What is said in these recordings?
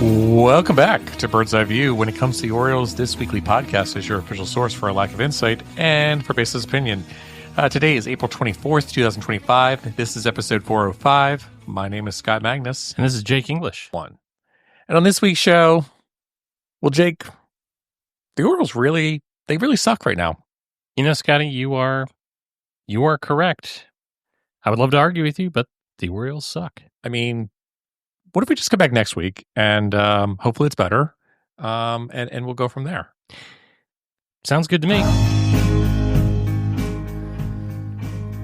Welcome back to Bird's Eye View. When it comes to the Orioles, this weekly podcast is your official source for a lack of insight and for baseless opinion. Today is April 24th, 2025. This is episode 405. My name is Scott Magnus. And this is Jake English. And on this week's show, well, Jake, the Orioles really suck right now. You know, Scotty, you are correct. I would love to argue with you, but the Orioles suck. I mean, what if we just come back next week and hopefully it's better, and we'll go from there. Sounds good to me.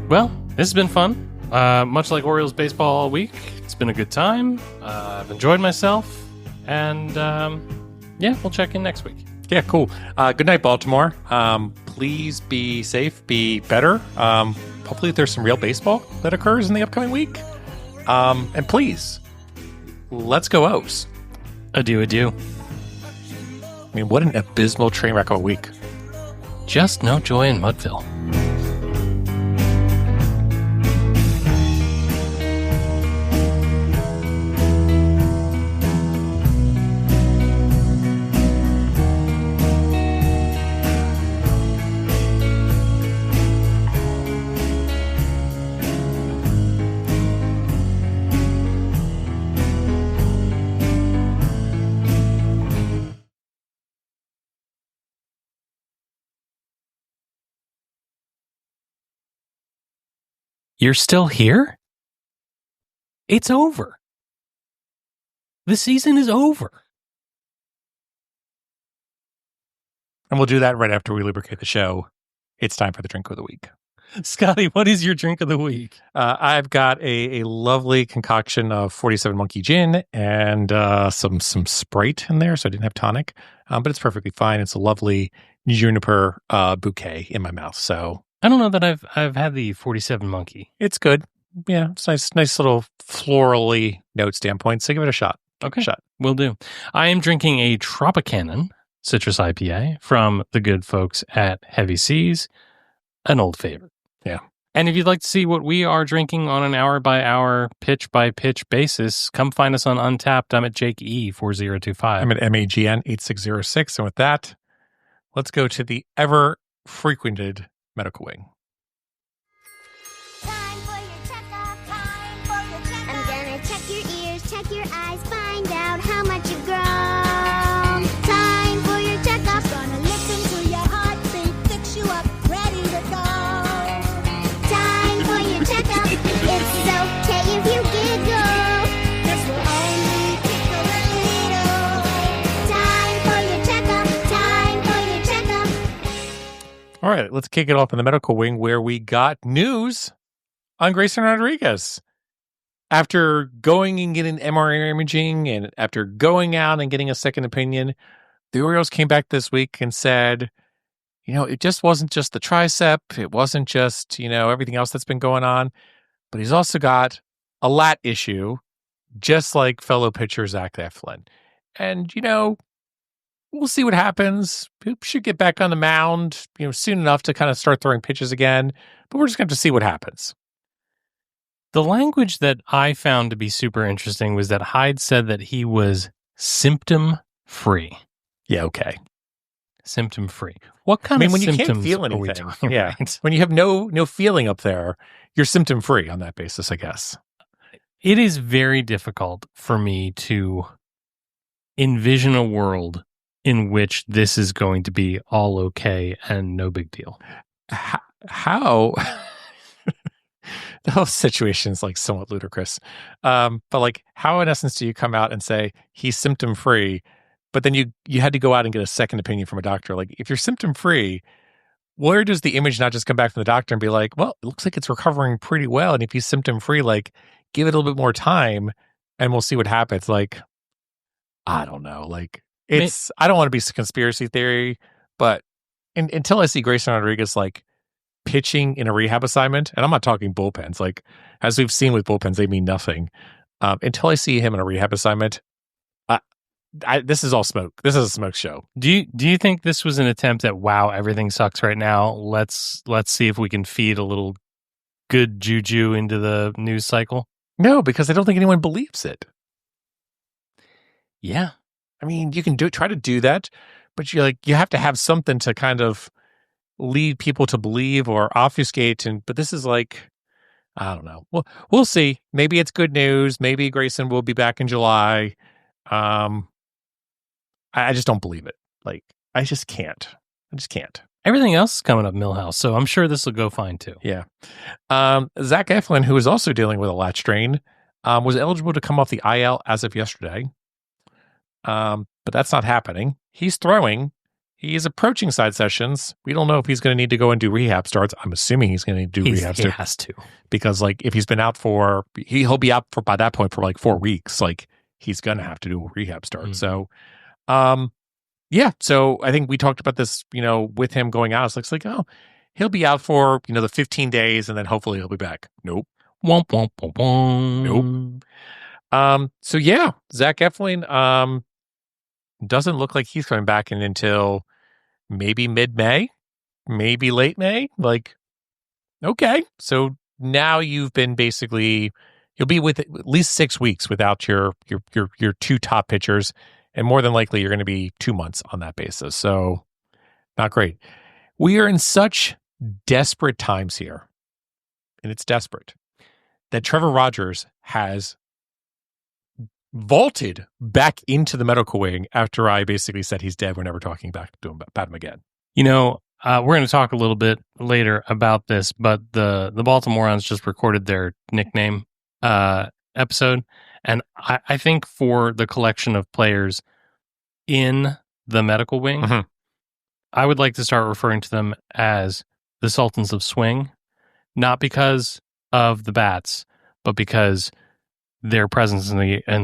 Well, this has been fun. Much like Orioles baseball all week, it's been a good time. I've enjoyed myself, and we'll check in next week. Yeah, cool. Good night, Baltimore. Please be safe, be better. Hopefully there's some real baseball that occurs in the upcoming week. And please, let's go O's. Adieu, adieu. I mean, what an abysmal train wreck of a week. Just no joy in Mudville. You're still here? It's over. The season is over. And we'll do that right after we lubricate the show. It's time for the drink of the week. Scotty, what is your drink of the week? I've got a lovely concoction of 47 Monkey Gin and some Sprite in there, so I didn't have tonic. But it's perfectly fine. It's a lovely juniper bouquet in my mouth, so... I don't know that I've had the 47 Monkey. It's good. Yeah, it's nice little florally note standpoint. So give it a shot. Okay, will do. I am drinking a Tropicana citrus IPA from the good folks at Heavy Seas, an old favorite. Yeah. And if you'd like to see what we are drinking on an hour-by-hour, pitch-by-pitch basis, come find us on Untapped. I'm at Jake E4025. I'm at MAGN 8606. And with that, let's go to the ever-frequented medical wing. Time for your checkup, time for your checkup. I'm gonna check your ears, check your eyes, find out how much you've grown. Time for your checkup. Just gonna listen to your heartbeat, fix you up, ready to go. Time for your checkup. It's okay if you giggle. This will only tickle a little. Time for your checkup, time for your checkup. All right, let's kick it off in the medical wing where we got news on Grayson Rodriguez. After going and getting MRI imaging and after going out and getting a second opinion, the Orioles came back this week and said, it just wasn't just the tricep. It wasn't just, everything else that's been going on, but he's also got a lat issue, just like fellow pitcher Zach Eflin. And, we'll see what happens. He should get back on the mound, soon enough to kind of start throwing pitches again. But we're just going to have to see what happens. The language that I found to be super interesting was that Hyde said that he was symptom-free. Yeah, okay. Symptom-free. What kind of when symptoms you can't feel are we anything, talking yeah. about? When you have no feeling up there, you're symptom-free on that basis, I guess. It is very difficult for me to envision a world in which this is going to be all okay and no big deal. How? The whole situation is somewhat ludicrous. But how in essence do you come out and say he's symptom free, but then you had to go out and get a second opinion from a doctor? If you're symptom free, where does the image not just come back from the doctor and be like, well, it looks like it's recovering pretty well, and if he's symptom free, give it a little bit more time and we'll see what happens. I don't know. I don't want to be conspiracy theory, but until I see Grayson Rodriguez pitching in a rehab assignment, and I'm not talking bullpens, as we've seen with bullpens, they mean nothing. Until I see him in a rehab assignment, this is all smoke. This is a smoke show. Do you think this was an attempt at, wow, everything sucks right now, let's see if we can feed a little good juju into the news cycle? No, because I don't think anyone believes it. Yeah. I mean, you can try to do that, but you have to have something to kind of lead people to believe or obfuscate. But this is like, I don't know. Well, we'll see. Maybe it's good news. Maybe Grayson will be back in July. Um, I just don't believe it. Like, I just can't. I just can't. Everything else is coming up Millhouse, so I'm sure this will go fine too. Yeah. Zach Eflin, who is also dealing with a lat strain, was eligible to come off the IL as of yesterday. But that's not happening. He's throwing. He is approaching side sessions. We don't know if he's going to need to go and do rehab starts. I'm assuming he's going to do rehab starts. He has to. Because like if he's been out he'll be out for by that point for like 4 weeks. Like he's going to have to do a rehab start. Mm-hmm. So, yeah. So I think we talked about this, with him going out. It's like, oh, he'll be out for, the 15 days and then hopefully he'll be back. Nope. Womp, womp, womp, womp. Nope. So yeah, Zach Eflin, doesn't look like he's coming back until maybe mid-May, maybe late May. Like, okay. So now you've been you'll be with at least 6 weeks without your 2 top pitchers. And more than likely, you're going to be 2 months on that basis. So not great. We are in such desperate times here. And it's desperate that Trevor Rogers has vaulted back into the medical wing after I basically said he's dead. We're never talking back to him about him again. We're going to talk a little bit later about this, but the Baltimoreans just recorded their nickname episode. And I think for the collection of players in the medical wing, mm-hmm. I would like to start referring to them as the Sultans of Swing, not because of the bats, but because their presence in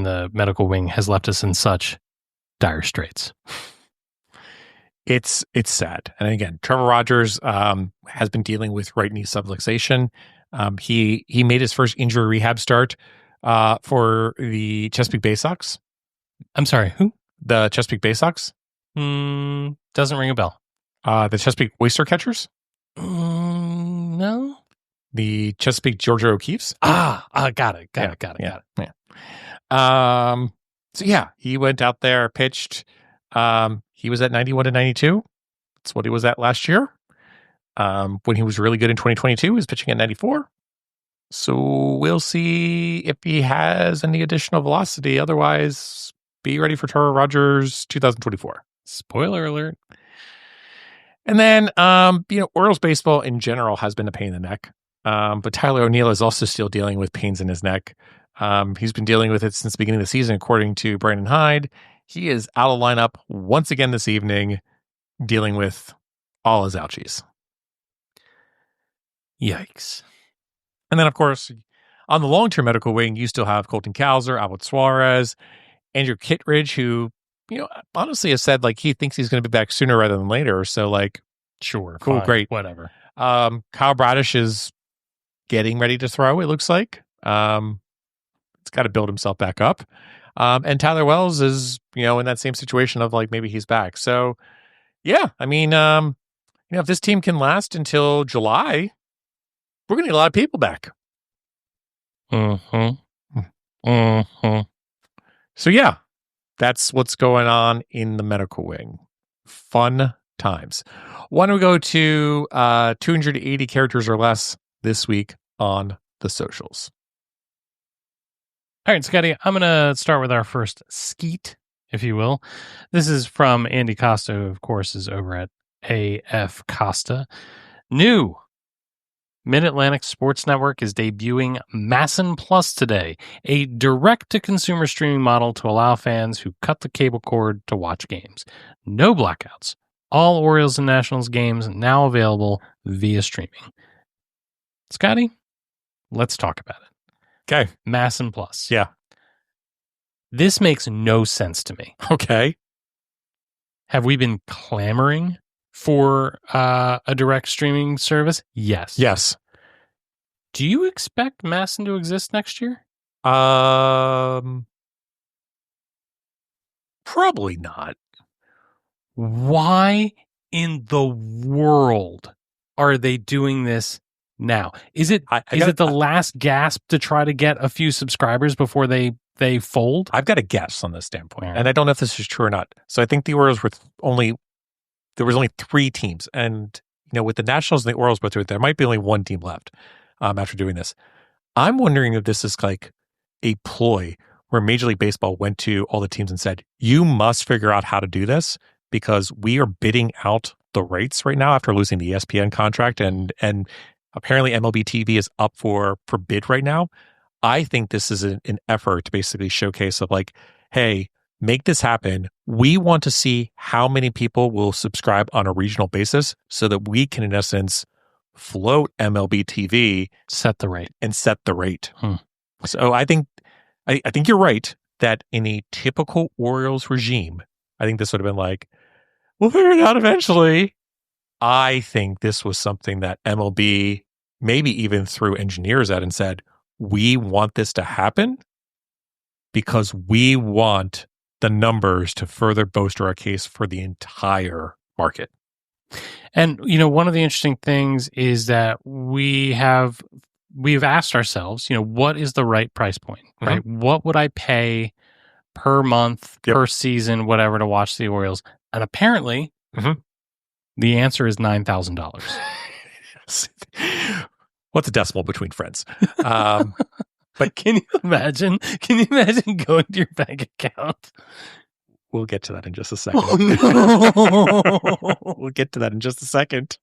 the medical wing has left us in such dire straits. It's sad. And again, Trevor Rogers has been dealing with right knee subluxation. He made his first injury rehab start for the Chesapeake Bay Sox. I'm sorry, who? The Chesapeake Bay Sox? Doesn't ring a bell. The Chesapeake Oyster Catchers? No. The Chesapeake Georgia O'Keeffes? Got it. Yeah. So yeah, he went out there, pitched. He was at 91 to 92. That's what he was at last year. When he was really good in 2022, he was pitching at 94. So we'll see if he has any additional velocity. Otherwise, be ready for Trevor Rogers 2024. Spoiler alert. And then, Orioles baseball in general has been a pain in the neck. But Tyler O'Neill is also still dealing with pains in his neck. He's been dealing with it since the beginning of the season, according to Brandon Hyde. He is out of lineup once again this evening, dealing with all his ouchies. Yikes. And then, of course, on the long-term medical wing, you still have Colton Cowser, Albert Suarez, Andrew Kittredge, who, honestly has said, like, he thinks he's going to be back sooner rather than later. So, like, sure, cool, fine, great. Whatever. Kyle Bradish is getting ready to throw, it looks like. It's got to build himself back up. And Tyler Wells is, in that same situation of, like, maybe he's back. So, yeah, I mean, if this team can last until July, we're going to need a lot of people back. Mm-hmm. Mm-hmm. So, yeah, that's what's going on in the medical wing. Fun times. Why don't we go to 280 characters or less this week on the socials? All right, Scotty, I'm going to start with our first skeet, if you will. This is from Andy Costa, who, of course, is over at AF Costa. New Mid-Atlantic Sports Network is debuting Masson Plus today, a direct-to-consumer streaming model to allow fans who cut the cable cord to watch games. No blackouts. All Orioles and Nationals games now available via streaming. Scotty, let's talk about it. Okay. Masson Plus. Yeah. This makes no sense to me. Okay. Have we been clamoring for a direct streaming service? Yes. Yes. Do you expect Masson to exist next year? Probably not. Why in the world are they doing this now? Is it the last gasp to try to get a few subscribers before they they fold? I've got a guess on this standpoint, Right. and I don't know if this is true or not. So I think the Orioles were there was only 3 teams, and with the Nationals and the Orioles both through it, there might be only 1 team left after doing this. I'm wondering if this is like a ploy where Major League Baseball went to all the teams and said, "You must figure out how to do this because we are bidding out the rights right now after losing the ESPN contract, and apparently MLB TV is up for bid right now." I think this is an effort to basically showcase of like, hey, make this happen. We want to see how many people will subscribe on a regional basis so that we can, in essence, float MLB TV, Set the rate. and set the rate. So I think you're right that in a typical Orioles regime, I think this would have been like, we'll figure it out eventually. I think this was something that MLB maybe even threw engineers at and said, we want this to happen because we want the numbers to further bolster our case for the entire market. And one of the interesting things is that we've asked ourselves, what is the right price point, right? What would I pay per month, per season, whatever, to watch the Orioles? And apparently, the answer is $9,000. What's a decimal between friends? But can you imagine? Can you imagine going to your bank account? We'll get to that in just a second. Oh, no. We'll get to that in just a second.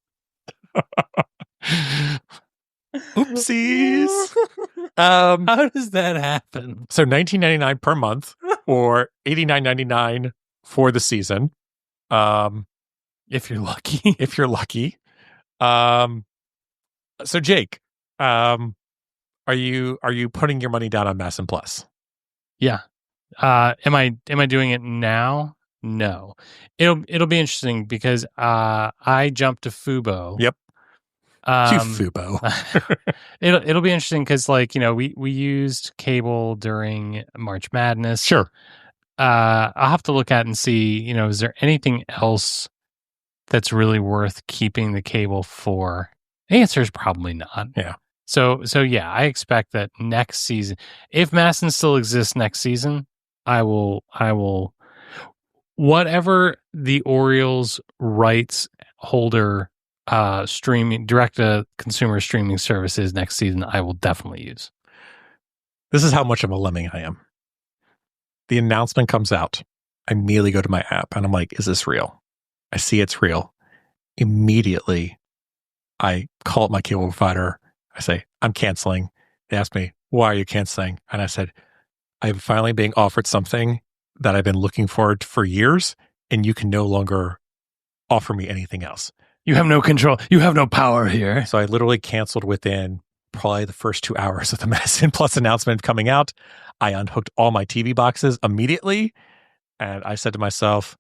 Oopsies. How does that happen? So $19.99 per month or $89.99 for the season. If you're lucky. If you're lucky. So Jake, are you putting your money down on Masson Plus? Yeah. Am I doing it now? No. It'll be interesting because I jumped to Fubo. Yep. To Fubo. It'll be interesting because we used cable during March Madness. Sure. I'll have to look at and see, is there anything else that's really worth keeping the cable for? The answer is probably not. Yeah. So yeah, I expect that next season, if Masson still exists next season, I will whatever the Orioles rights holder streaming direct to consumer streaming services next season, I will definitely use. This is how much of a lemming I am. The announcement comes out. I immediately go to my app and I'm like, is this real? I see it's real. Immediately, I call up my cable provider. I say, I'm canceling. They ask me, why are you canceling? And I said, I'm finally being offered something that I've been looking forward for years, and you can no longer offer me anything else. You have no control. You have no power here. So I literally canceled within probably the first 2 hours of the Masson Plus announcement coming out. I unhooked all my TV boxes immediately, and I said to myself,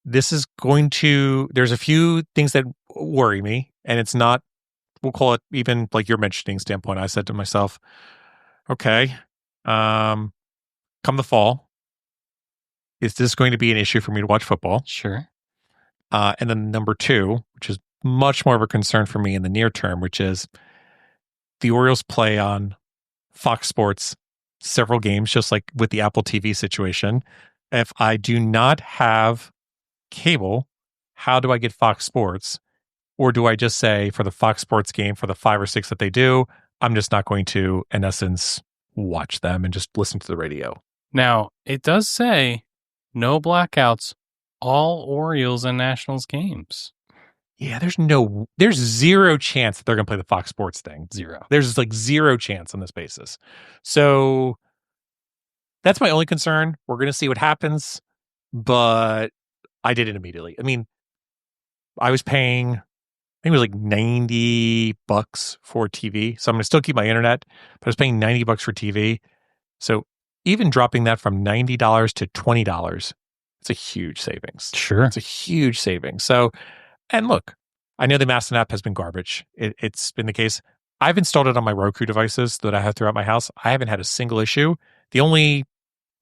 there's a few things that worry me, and it's not, we'll call it even like you're mentioning standpoint. I said to myself, okay, come the fall, is this going to be an issue for me to watch football? Sure. And then number 2, which is much more of a concern for me in the near term, which is the Orioles play on Fox Sports several games, just like with the Apple TV situation. If I do not have cable, how do I get Fox Sports? Or do I just say for the Fox Sports game, for the 5 or 6 that they do, I'm just not going to, in essence, watch them and just listen to the radio? Now, it does say no blackouts, all Orioles and Nationals games. Yeah, there's zero chance that they're going to play the Fox Sports thing. Zero. There's like zero chance on this basis. So that's my only concern. We're going to see what happens, but I did it immediately. I mean, I was paying, I think it was like $90 for TV. So I'm going to still keep my internet, but I was paying $90 for TV. So even dropping that from $90 to $20, it's a huge savings. Sure. It's a huge savings. So, and look, I know the Masson app has been garbage. It's been the case. I've installed it on my Roku devices that I have throughout my house. I haven't had a single issue. The only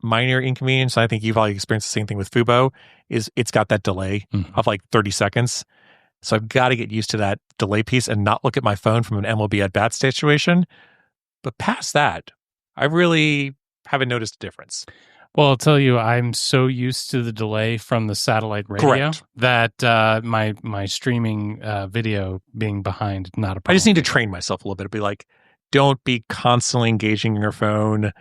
minor inconvenience, and I think you've probably experienced the same thing with Fubo, is it's got that delay of like 30 seconds. So I've got to get used to that delay piece and not look at my phone from an MLB at bat situation. But past that, I really haven't noticed a difference. Well, I'll tell you, I'm so used to the delay from the satellite radio Correct. that my streaming video being behind, not a problem. I just need to train myself a little bit. Be like, don't be constantly engaging your phone.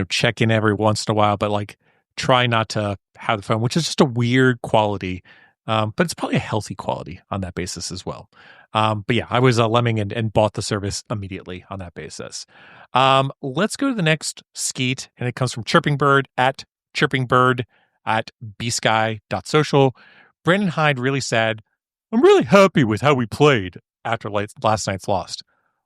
Check in every once in a while, but like try not to have the phone, which is just a weird quality. But it's probably a healthy quality on that basis as well. But yeah, I was lemming and bought the service immediately on that basis. Let's go to the next skeet, and it comes from Chirpingbird at Chirpingbird at bsky.social. Brandon Hyde really said, I'm really happy with how we played after last night's loss.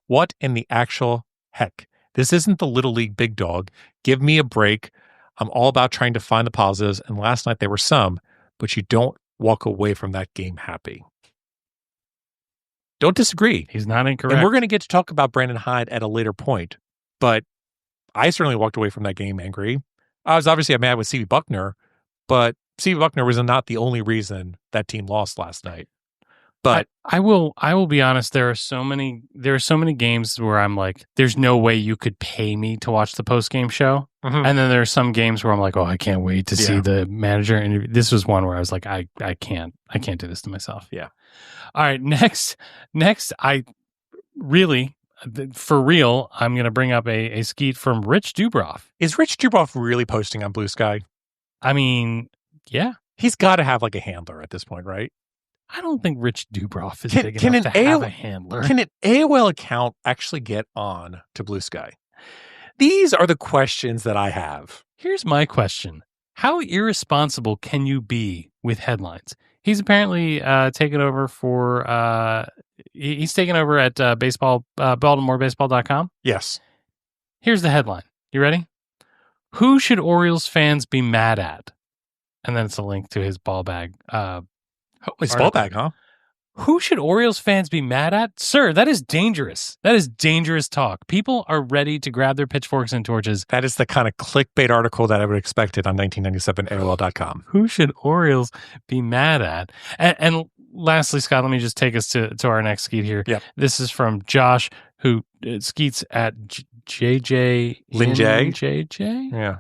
What in the actual heck? This isn't the Little League big dog. Give me a break. I'm all about trying to find the positives, and last night there were some, but you don't walk away from that game happy. Don't disagree. He's not incorrect. And we're going to get to talk about Brandon Hyde at a later point, but I certainly walked away from that game angry. I was obviously mad with C.B. Buckner, but C.B. Buckner was not the only reason that team lost last night. But I will be honest, there are so many games where I'm like, there's no way you could pay me to watch the post game show. Mhm. And then there are some games where I'm like, oh, I can't wait to see the manager. And this was one where I was like, I can't do this to myself. Yeah. All right, next, I really, for real, I'm going to bring up a skeet from Rich Dubroff. Is Rich Dubroff really posting on Blue Sky? I mean, yeah. He's got to have like a handler at this point, right? I don't think Rich Dubroff is big enough to have a handler. Can an AOL account actually get on to Blue Sky? These are the questions that I have. Here's my question. How irresponsible can you be with headlines? He's apparently taken over for he's taken over at BaltimoreBaseball.com. Yes. Here's the headline. You ready? Who should Orioles fans be mad at? And then it's a link to his ball bag. His ball bag, huh? Who should Orioles fans be mad at? Sir, that is dangerous. That is dangerous talk. People are ready to grab their pitchforks and torches. That is the kind of clickbait article that I would expect it on 1997 AOL.com. Who should Orioles be mad at? And lastly, Scott, let me just take us to our next skeet here. Yep. This is from Josh, who skeets at JJ Lin J. JJ? Yeah.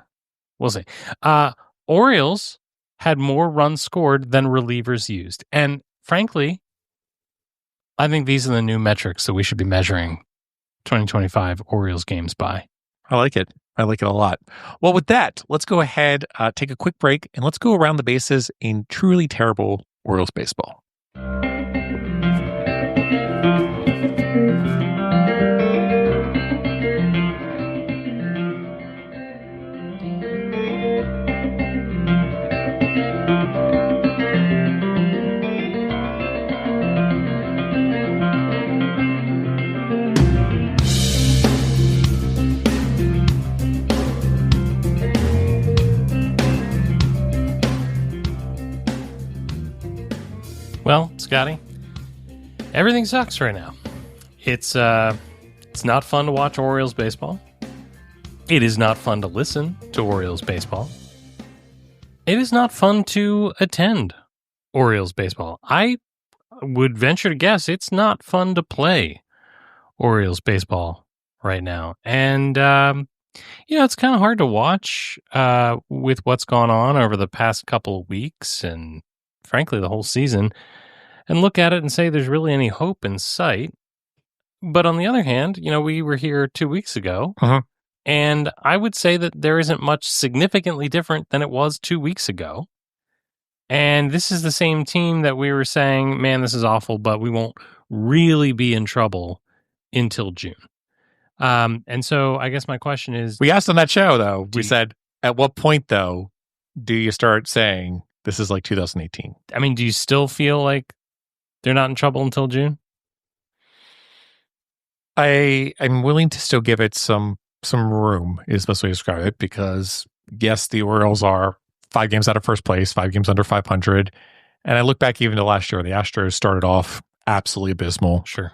We'll see. Orioles had more runs scored than relievers used. And frankly, I think these are the new metrics that we should be measuring 2025 Orioles games by. I like it. I like it a lot. Well, with that, let's go ahead, take a quick break, and let's go around the bases in truly terrible Orioles baseball. Well, Scotty, everything sucks right now. It's not fun to watch Orioles baseball. It is not fun to listen to Orioles baseball. It is not fun to attend Orioles baseball. I would venture to guess it's not fun to play Orioles baseball right now. And, it's kind of hard to watch with what's gone on over the past couple of weeks and frankly the whole season and look at it and say there's really any hope in sight. But on the other hand, we were here 2 weeks ago, and I would say that there isn't much significantly different than it was 2 weeks ago. And this is the same team that we were saying, man, this is awful, but we won't really be in trouble until June. And so I guess my question is... We asked on that show, though, we said, at what point, though, do you start saying this is like 2018? I mean, do you still feel like they're not in trouble until June? I'm willing to still give it some room, is the best way to describe it, because yes, the Orioles are 5 games out of first place, 5 games under 500. And I look back even to last year, the Astros started off absolutely abysmal. Sure.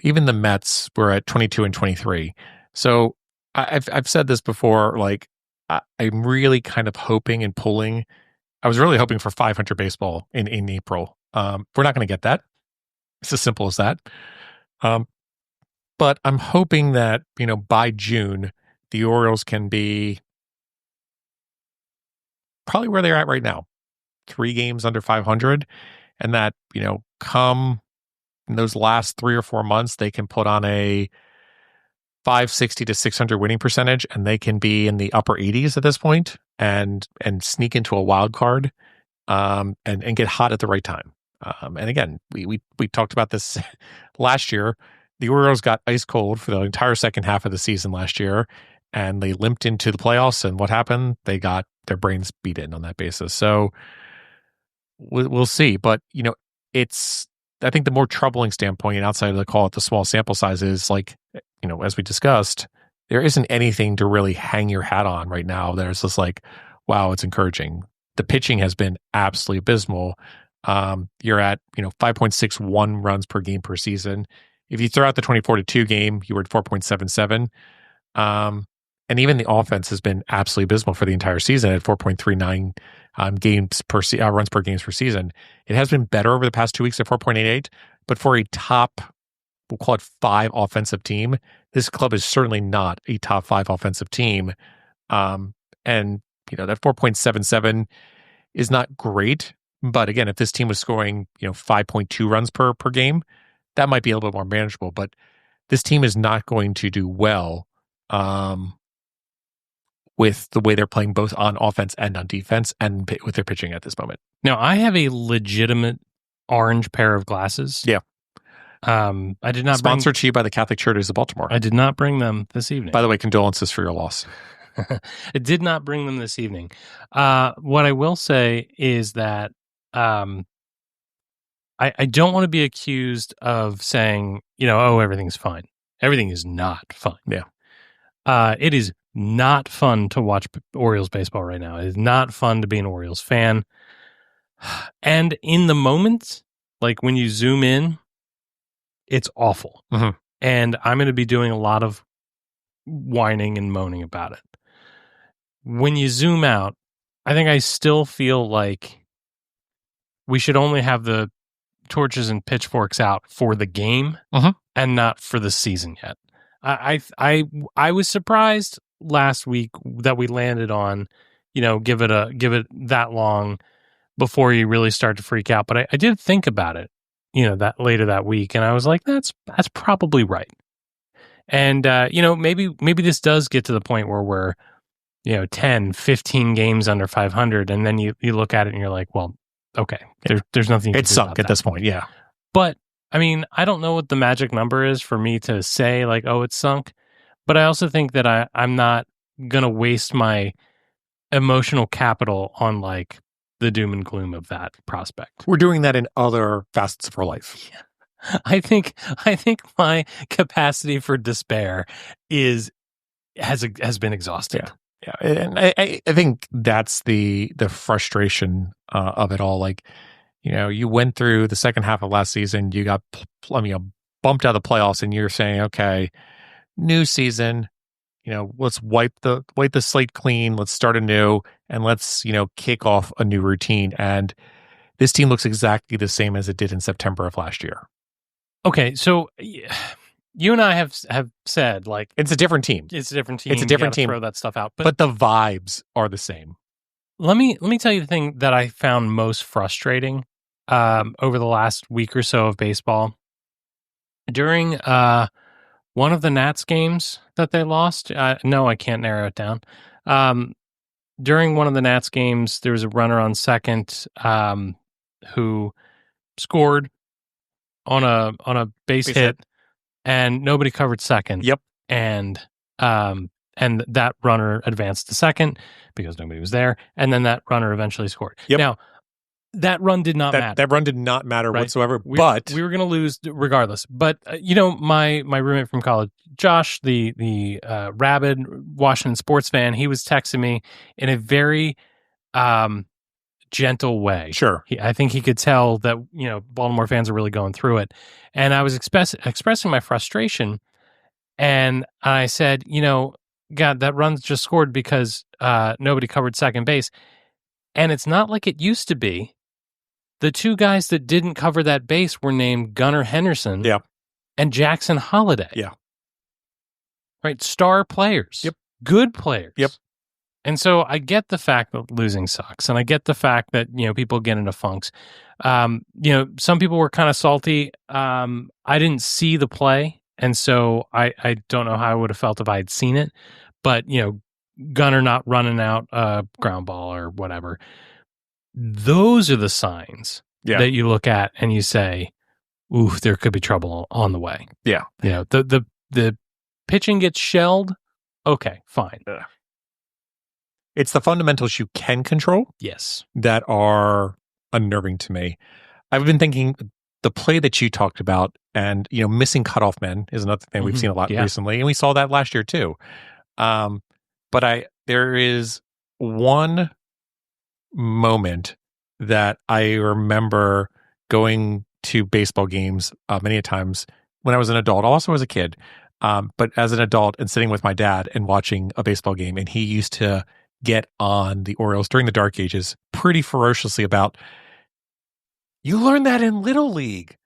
Even the Mets were at 22 and 23. So I've said this before, like I'm really kind of hoping and pulling. I was really hoping for 500 baseball in April. We're not going to get that. It's as simple as that. But I'm hoping that, by June, the Orioles can be probably where they're at right now, 3 games under 500, and that, come in those last 3 or 4 months, they can put on a 560 to 600 winning percentage, and they can be in the upper 80s at this point, and sneak into a wild card, and get hot at the right time. And again, we talked about this last year. The Orioles got ice cold for the entire second half of the season last year, and they limped into the playoffs. And what happened? They got their brains beat in on that basis. So we'll see. But it's, I think, the more troubling standpoint outside of the call it the small sample size is, like, as we discussed, there isn't anything to really hang your hat on right now. There's just like, wow, it's encouraging. The pitching has been absolutely abysmal. You're at 5.61 runs per game per season. If you throw out the 24-2 game, you were at 4.77. And even the offense has been absolutely abysmal for the entire season at 4.39 runs per games per season. It has been better over the past 2 weeks at 4.88, but for a top, we'll call it 5 offensive team, this club is certainly not a top 5 offensive team. And that 4.77 is not great. But again, if this team was scoring 5.2 runs per game, that might be a little bit more manageable. But this team is not going to do well with the way they're playing both on offense and on defense, and with their pitching at this moment. Now, I have a legitimate orange pair of glasses. Yeah. I did not Sponsored to you by the Catholic Charities of Baltimore. I did not bring them this evening. By the way, condolences for your loss. I did not bring them this evening. What I will say is that I don't want to be accused of saying, everything's fine. Everything is not fine. Yeah. It is not fun to watch Orioles baseball right now. It is not fun to be an Orioles fan. And in the moment, like when you zoom in, it's awful. Mm-hmm. And I'm going to be doing a lot of whining and moaning about it. When you zoom out, I think I still feel like we should only have the torches and pitchforks out for the game and not for the season yet. I was surprised last week that we landed on, give it that long before you really start to freak out. But I did think about it, that later that week, and I was like, that's probably right. And maybe this does get to the point where we're 10, 15 games under 500, and then you look at it and you're like, well, okay, there's nothing. It's sunk at this point, yeah. But I mean, I don't know what the magic number is for me to say like, oh, it's sunk. But I also think that I'm not gonna waste my emotional capital on like the doom and gloom of that prospect. We're doing that in other facets of our life. Yeah. I think my capacity for despair has been exhausted. Yeah, and I think that's the frustration of it all. Like, you went through the second half of last season, you got bumped out of the playoffs, and you're saying, okay, new season, let's wipe the slate clean, let's start anew, and let's kick off a new routine. And this team looks exactly the same as it did in September of last year. Okay, so you and I have said, like, it's a different team. It's a different team. It's a different team. Throw that stuff out, but the vibes are the same. Let me tell you the thing that I found most frustrating over the last week or so of baseball. During one of the Nats games that they lost, no, I can't narrow it down. During one of the Nats games, there was a runner on second who scored on a base hit, and nobody covered second. Yep. And that runner advanced to second because nobody was there, and then that runner eventually scored. Yep. Now, that run did not matter. That run did not matter whatsoever, but we were going to lose regardless. But my roommate from college, Josh, the rabid Washington sports fan, he was texting me in a very gentle way. Sure. I think he could tell that, Baltimore fans are really going through it. And I was expressing my frustration. And I said, God, that run just scored because nobody covered second base. And it's not like it used to be. The two guys that didn't cover that base were named Gunnar Henderson and Jackson Holliday. Yeah. Right? Star players. Yep. good players. Yep. And so I get the fact that losing sucks, and I get the fact that people get into funks. Some people were kind of salty. I didn't see the play, and so I don't know how I would have felt if I had seen it. But Gunner not running out a ground ball or whatever. Those are the signs that you look at and you say, "Ooh, there could be trouble on the way." Yeah. The pitching gets shelled. Okay, fine. It's the fundamentals you can control. Yes. That are unnerving to me. I've been thinking the play that you talked about, and missing cutoff men is another thing we've seen a lot recently, and we saw that last year too. But there is one moment that I remember going to baseball games many times when I was an adult, also as a kid, but as an adult and sitting with my dad and watching a baseball game, and he used to get on the Orioles during the dark ages pretty ferociously about, you learn that in Little League.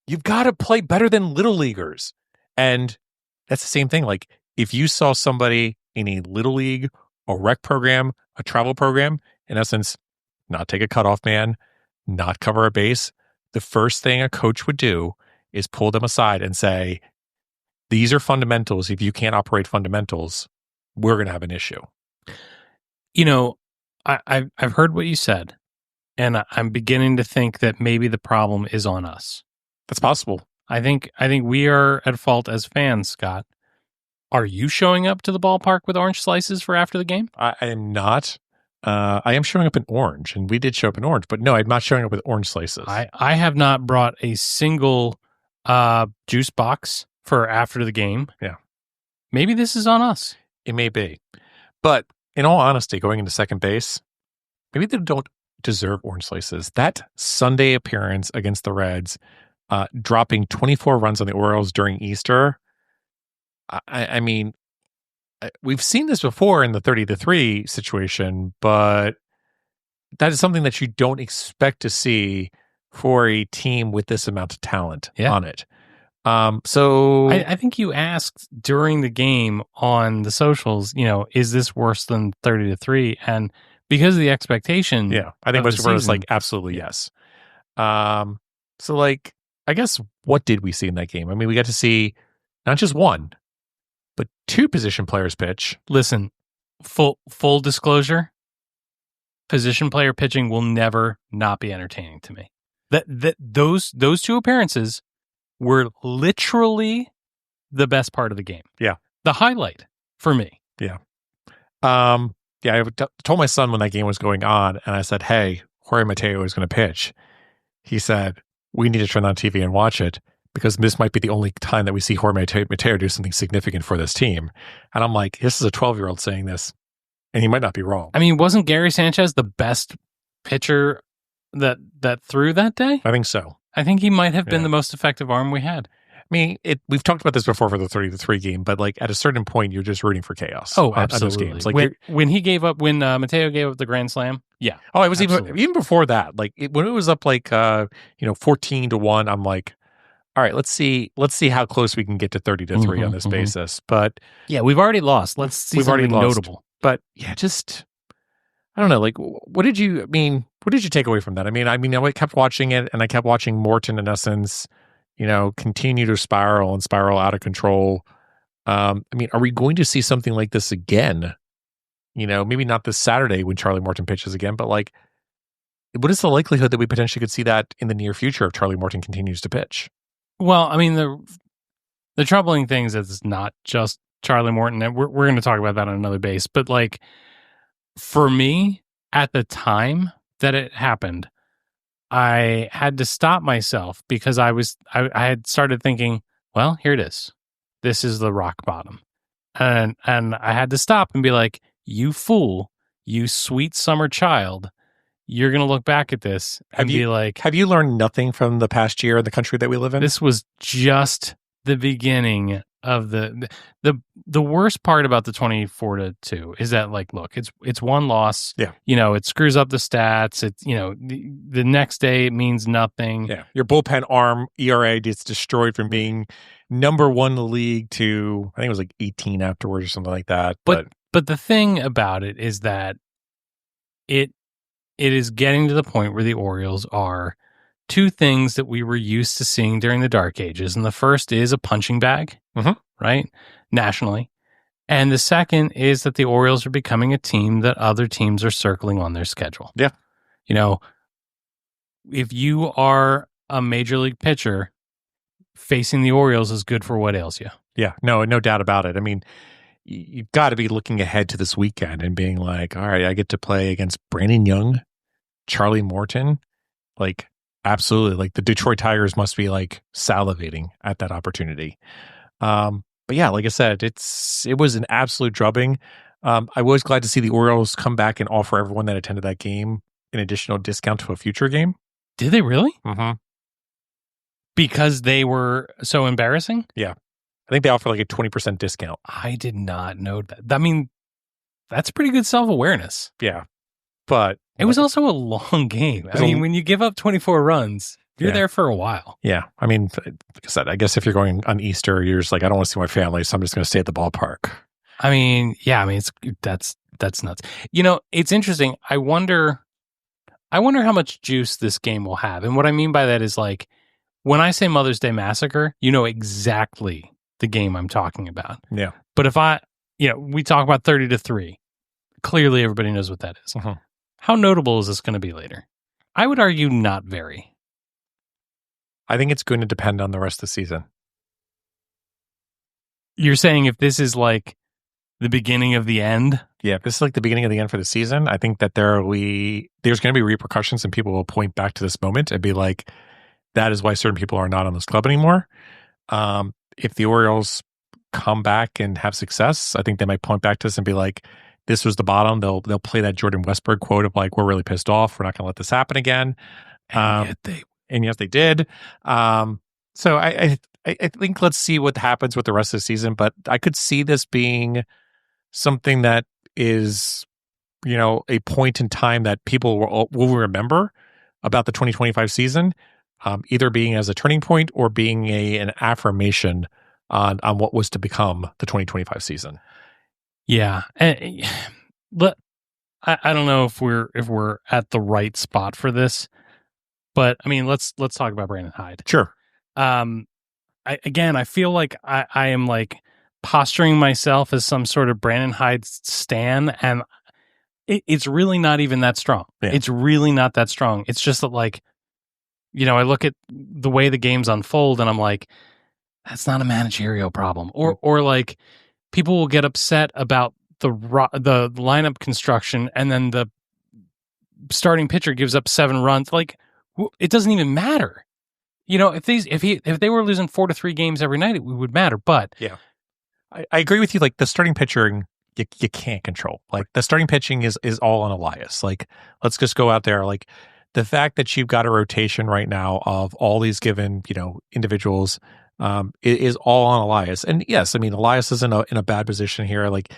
You've got to play better than Little Leaguers. And that's the same thing. Like, if you saw somebody in a Little League, a rec program, a travel program, in essence, not take a cutoff man, not cover a base, the first thing a coach would do is pull them aside and say, these are fundamentals. If you can't operate fundamentals, we're going to have an issue. I've heard what you said, and I'm beginning to think that maybe the problem is on us. That's possible. I think we are at fault as fans, Scott. Are you showing up to the ballpark with orange slices for after the game? I am not. I am showing up in orange, and we did show up in orange, but no, I'm not showing up with orange slices. I have not brought a single juice box for after the game. Yeah. Maybe this is on us. It may be. But in all honesty, going into second base, maybe they don't deserve orange slices. That Sunday appearance against the Reds, dropping 24 runs on the Orioles during Easter, I mean, we've seen this before in the 30-3 situation, but that is something that you don't expect to see for a team with this amount of talent on it. So I think you asked during the game on the socials, is this worse than 30-3? And because of the expectation, I think most of it was like, absolutely yes. So like, I guess, what did we see in that game? I mean, we got to see not just one, but two position players pitch. Listen, full disclosure, position player pitching will never not be entertaining to me. Those two appearances were literally the best part of the game. Yeah. The highlight for me. Yeah. I told my son when that game was going on, and I said, hey, Jorge Mateo is going to pitch. He said, we need to turn on TV and watch it, because this might be the only time that we see Jorge Mateo do something significant for this team. And I'm like, this is a 12-year-old saying this, and he might not be wrong. I mean, wasn't Gary Sanchez the best pitcher that threw that day? I think so. I think he might have been the most effective arm we had. I mean, we've talked about this before for the 30-3 game, but like at a certain point, you're just rooting for chaos. Oh, absolutely. On those games. Like when Mateo gave up the grand slam, yeah. Oh, it was even before that. Like when it was up like 14-1, I'm like, all right, let's see how close we can get to 30-3 on this basis. But yeah, we've already lost. Let's see something notable. But yeah, just I don't know. Like, what did you take away from that? I mean, I kept watching it, and I kept watching Morton, in essence, continue to spiral out of control. I mean, are we going to see something like this again? Maybe not this Saturday when Charlie Morton pitches again, but like, what is the likelihood that we potentially could see that in the near future if Charlie Morton continues to pitch? Well, I mean, the troubling thing is that it's not just Charlie Morton, and we're going to talk about that on another base, but like, for me, at the time that it happened, I had to stop myself because I had started thinking, well, here it is. This is the rock bottom. And I had to stop and be like, you fool, you sweet summer child, you're going to look back at this and be like, have you learned nothing from the past year in the country that we live in? This was just the beginning of the worst part about the 24-2 is that, like, look, it's one loss. Yeah. It screws up the stats. It's, the next day it means nothing. Yeah. Your bullpen arm ERA gets destroyed from being number 1 in the league to, I think it was like 18 afterwards or something like that. But the thing about it is that it is getting to the point where the Orioles are two things that we were used to seeing during the dark ages. And the first is a punching bag, right? Nationally. And the second is that the Orioles are becoming a team that other teams are circling on their schedule. Yeah. If you are a major league pitcher, facing the Orioles is good for what ails you. Yeah, no doubt about it. I mean, you've got to be looking ahead to this weekend and being like, all right, I get to play against Brandon Young, Charlie Morton. Like, absolutely. Like, the Detroit Tigers must be like salivating at that opportunity. But yeah, like I said, it was an absolute drubbing. I was glad to see the Orioles come back and offer everyone that attended that game an additional discount to a future game. Did they really? Mm-hmm. Because they were so embarrassing? Yeah. I think they offer like a 20% discount. I did not know that. I mean, that's pretty good self-awareness. Yeah. But it was also a long game. I mean, when you give up 24 runs, you're there for a while. Yeah. I mean, like I said, I guess if you're going on Easter, you're just like, I don't want to see my family, so I'm just going to stay at the ballpark. I mean, yeah, that's nuts. It's interesting. I wonder how much juice this game will have. And what I mean by that is, like, when I say Mother's Day Massacre, you know exactly the game I'm talking about. Yeah. But if we talk about 30-3, clearly everybody knows what that is. Mm-hmm. How notable is this going to be later? I would argue not very. I think it's going to depend on the rest of the season. You're saying if this is like the beginning of the end? Yeah, if this is like the beginning of the end for the season, I think that there's going to be repercussions and people will point back to this moment and be like, that is why certain people are not on this club anymore. If the Orioles come back and have success, I think they might point back to this and be like, this was the bottom. They'll play that Jordan Westberg quote of like, we're really pissed off. We're not going to let this happen again. And yes, they did. So I think let's see what happens with the rest of the season. But I could see this being something that is, a point in time that people will remember about the 2025 season, either being as a turning point or being an affirmation on what was to become the 2025 season. Yeah, but I don't know if we're at the right spot for this. But I mean, let's talk about Brandon Hyde. Sure. I feel like I am like posturing myself as some sort of Brandon Hyde stan, and it's really not even that strong. Yeah. It's really not that strong. It's just that, like, I look at the way the games unfold, and I'm like, that's not a managerial problem. Or like, people will get upset about the lineup construction, and then the starting pitcher gives up 7 runs. Like, it doesn't even matter. If they were losing 4-3 games every night, it would matter. But yeah, I agree with you. Like, the starting pitching, you can't control. Like, the starting pitching is all on Elias. Like, let's just go out there. Like, the fact that you've got a rotation right now of all these given individuals is all on Elias. And yes, I mean, Elias is in a bad position here. Like,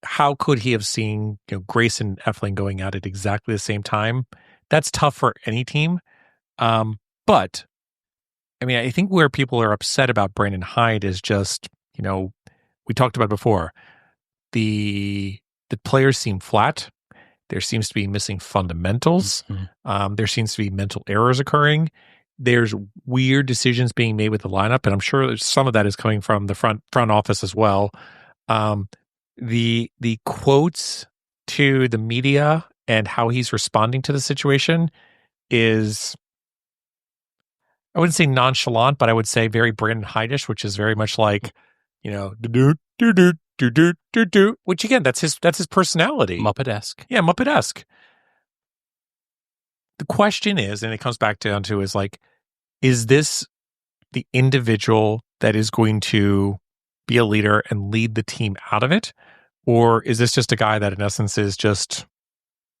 how could he have seen Grayson and Eflin going out at exactly the same time? That's tough for any team. But I mean, I think where people are upset about Brandon Hyde is just, we talked about before, the players seem flat. There seems to be missing fundamentals. Mm-hmm. There seems to be mental errors occurring. There's weird decisions being made with the lineup, and I'm sure some of that is coming from the front office as well. The quotes to the media and how he's responding to the situation is, I wouldn't say nonchalant, but I would say very Brandon Hyde-ish, which is very much like, which again, that's his personality. Muppet-esque. Yeah, Muppet-esque. The question is, and it comes back down to, is like, is this the individual that is going to be a leader and lead the team out of it? Or is this just a guy that in essence is just,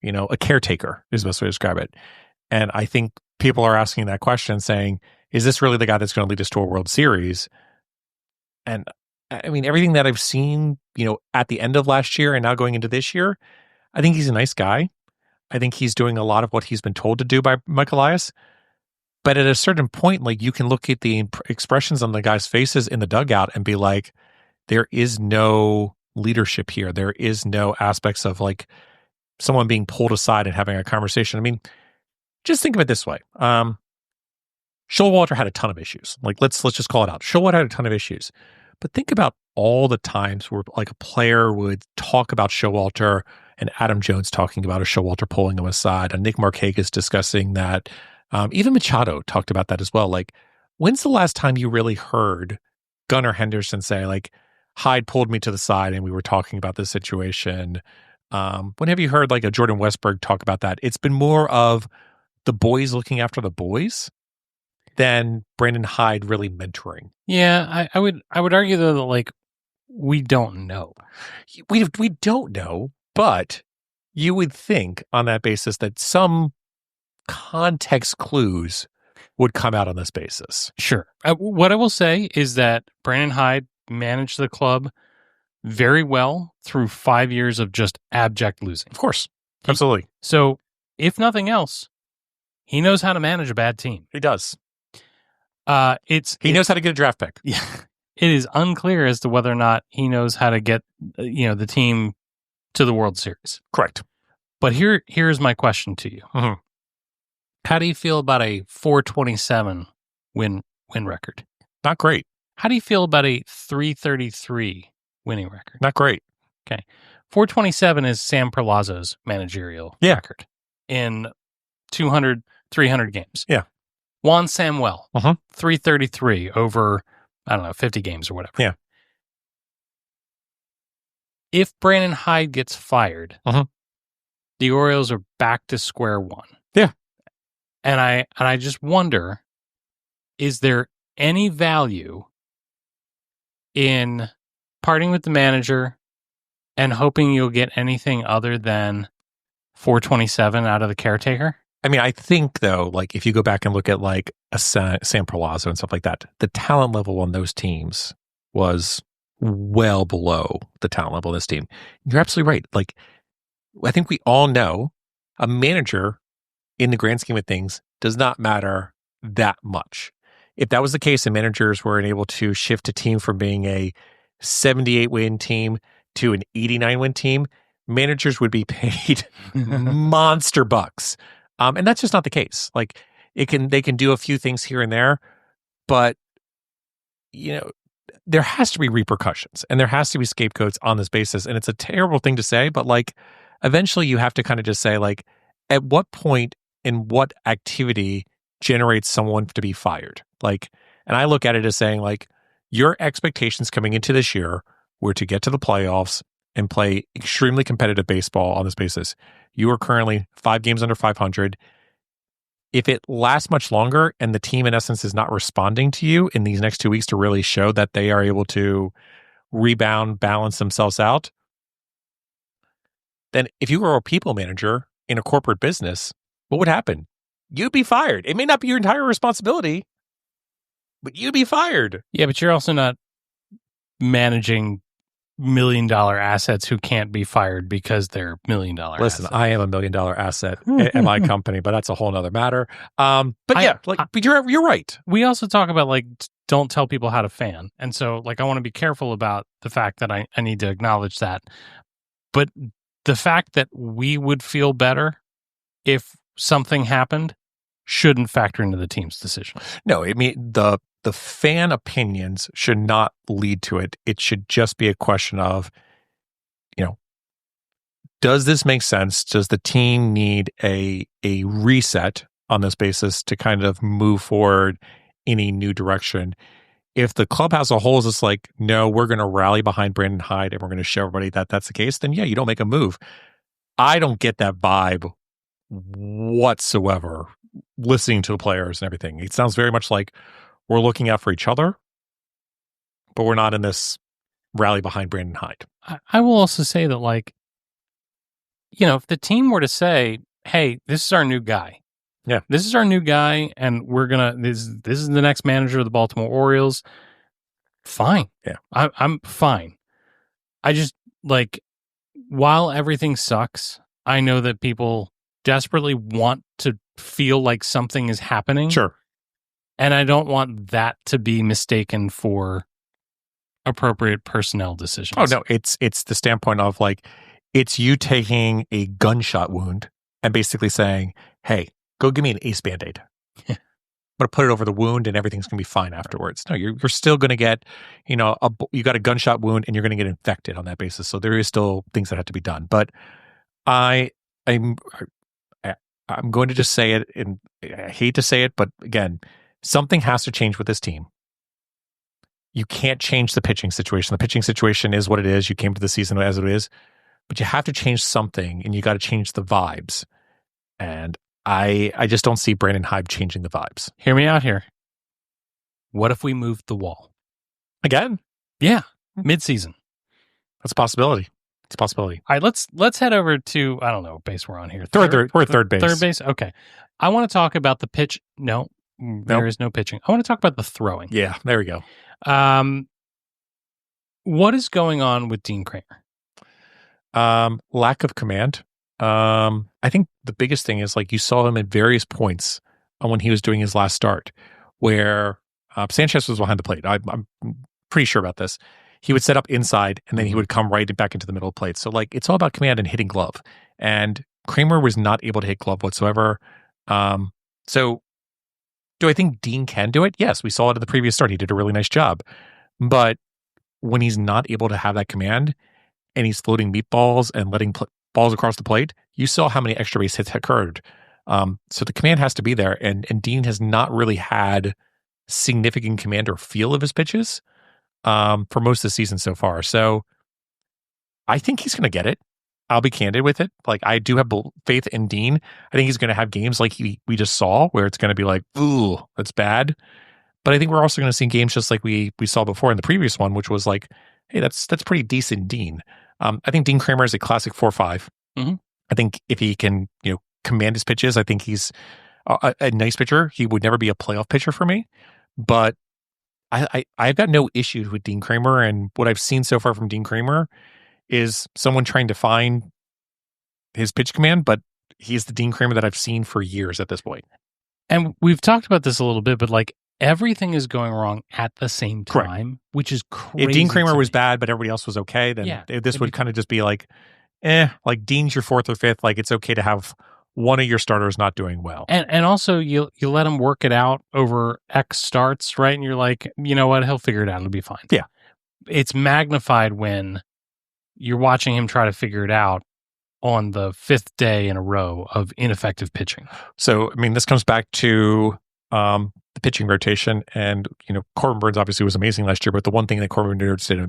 a caretaker is the best way to describe it. And I think people are asking that question saying, is this really the guy that's going to lead us to a World Series? And I mean, everything that I've seen, at the end of last year and now going into this year, I think he's a nice guy. I think he's doing a lot of what he's been told to do by Mike Elias. But at a certain point, like, you can look at the expressions on the guys' faces in the dugout and be like, there is no leadership here. There is no aspects of like someone being pulled aside and having a conversation. I mean, just think of it this way. Showalter had a ton of issues. Like, let's just call it out. Showalter had a ton of issues. But think about all the times where like a player would talk about Showalter and Adam Jones talking about a Showalter pulling him aside, and Nick Markakis discussing that. Even Machado talked about that as well. Like, when's the last time you really heard Gunnar Henderson say, like, Hyde pulled me to the side and we were talking about this situation? When have you heard like a Jordan Westberg talk about that? It's been more of the boys looking after the boys than Brandon Hyde really mentoring. Yeah, I would argue though that like we don't know. We don't know, but you would think on that basis that some context clues would come out on this basis. Sure. What I will say is that Brandon Hyde managed the club very well through 5 years of just abject losing. Of course. Absolutely. So, if nothing else, he knows how to manage a bad team. He does. He knows how to get a draft pick. Yeah. It is unclear as to whether or not he knows how to get the team to the World Series. Correct. But here's my question to you. Mm-hmm. How do you feel about a 427 win record? Not great. How do you feel about a 333 winning record? Not great. Okay. 427 is Sam Perlazzo's managerial record in 200, 300 games. Yeah. Juan Samuel, Uh-huh. 333 over, 50 games or whatever. Yeah. If Brandon Hyde gets fired, Uh-huh. the Orioles are back to square one. Yeah. And I just wonder, is there any value in parting with the manager and hoping you'll get anything other than 427 out of the caretaker? I mean, I think, though, like, if you go back and look at, like, a Sam Perlazzo and stuff like that, the talent level on those teams was well below the talent level of this team. You're absolutely right. Like, I think we all know a manager, in the grand scheme of things, does not matter that much. If that was the case and managers were able to shift a team from being a 78-win team to an 89-win team, managers would be paid monster bucks. And that's just not the case. Like, they can do a few things here and there, but there has to be repercussions and there has to be scapegoats on this basis. And it's a terrible thing to say, but like, eventually you have to kind of just say, like, at what point in what activity generates someone to be fired? Like, and I look at it as saying, like, your expectations coming into this year were to get to the playoffs and play extremely competitive baseball on this basis. You are currently 5 games under 500. If it lasts much longer and the team, in essence, is not responding to you in these next 2 weeks to really show that they are able to rebound, balance themselves out, then if you were a people manager in a corporate business, what would happen? You'd be fired. It may not be your entire responsibility, but you'd be fired. Yeah, but you're also not managing $1 million assets who can't be fired because they're $1 million Listen, assets. I am a $1 million asset at my company, but that's a whole nother matter. But you're right. We also talk about, like, don't tell people how to fan. And so, like, I want to be careful about the fact that I need to acknowledge that. But the fact that we would feel better if something happened shouldn't factor into the team's decision. No, I mean, the fan opinions should not lead to it. It should just be a question of, does this make sense? Does the team need a reset on this basis to kind of move forward in a new direction? If the clubhouse as a whole is just like, no, we're going to rally behind Brandon Hyde and we're going to show everybody that that's the case, then yeah, you don't make a move. I don't get that vibe whatsoever listening to the players and everything. It sounds very much like we're looking out for each other, but we're not in this rally behind Brandon Hyde. I will also say that, like, if the team were to say, hey, this is our new guy. Yeah. This is our new guy, and we're going to, this is the next manager of the Baltimore Orioles. fine. Yeah. I'm fine. I just, like, while everything sucks, I know that people desperately want to feel like something is happening. Sure. And I don't want that to be mistaken for appropriate personnel decisions. Oh, no, it's the standpoint of, like, it's you taking a gunshot wound and basically saying, hey, go give me an ace Band-Aid. I'm going to put it over the wound and everything's going to be fine afterwards. No, you're still going to get, you got a gunshot wound and you're going to get infected on that basis. So there is still things that have to be done. But I'm going to just say it, and I hate to say it, but again, something has to change with this team. You can't change the pitching situation. The pitching situation is what it is. You came to the season as it is, but you have to change something, and you got to change the vibes. And I just don't see Brandon Hyde changing the vibes. Hear me out here. What if we moved the wall? Again? Yeah, mid-season. That's a possibility. It's a possibility. All right, let's head over to, I don't know what base we're on here. We're at third base. Third base? Okay. I want to talk about the pitch. No, there is no pitching. I want to talk about the throwing. Yeah, there we go. What is going on with Dean Kramer? Lack of command. I think the biggest thing is, like, you saw him at various points when he was doing his last start, where Sanchez was behind the plate. I'm pretty sure about this. He would set up inside, and then he would come right back into the middle of the plate. So, like, it's all about command and hitting glove. And Kramer was not able to hit glove whatsoever. So, do I think Dean can do it? Yes, we saw it in the previous start. He did a really nice job. But when he's not able to have that command, and he's floating meatballs and letting balls across the plate, you saw how many extra base hits occurred. So the command has to be there, and Dean has not really had significant command or feel of his pitches for most of the season so far. So I think he's going to get it. I'll be candid with it. Like, I do have faith in Dean. I think he's going to have games like we just saw, where it's going to be like, ooh, that's bad. But I think we're also going to see games just like we saw before in the previous one, which was like, hey, that's pretty decent Dean. I think Dean Kramer is a classic 4-5. Mm-hmm. I think if he can, command his pitches, I think he's a nice pitcher. He would never be a playoff pitcher for me, but I've got no issues with Dean Kramer, and what I've seen so far from Dean Kramer is someone trying to find his pitch command, but he's the Dean Kramer that I've seen for years at this point. And we've talked about this a little bit, but, like, everything is going wrong at the same time, Correct. Which is crazy. If Dean Kramer was bad, but everybody else was okay, then this would kind of just be like, like Dean's your fourth or fifth. Like, it's okay to have one of your starters not doing well. And also you let him work it out over X starts, right? And you're like, you know what? He'll figure it out. It'll be fine. Yeah. It's magnified when you're watching him try to figure it out on the fifth day in a row of ineffective pitching. So, I mean, this comes back to the pitching rotation, and Corbin Burns obviously was amazing last year, but the one thing that Corbin Burns did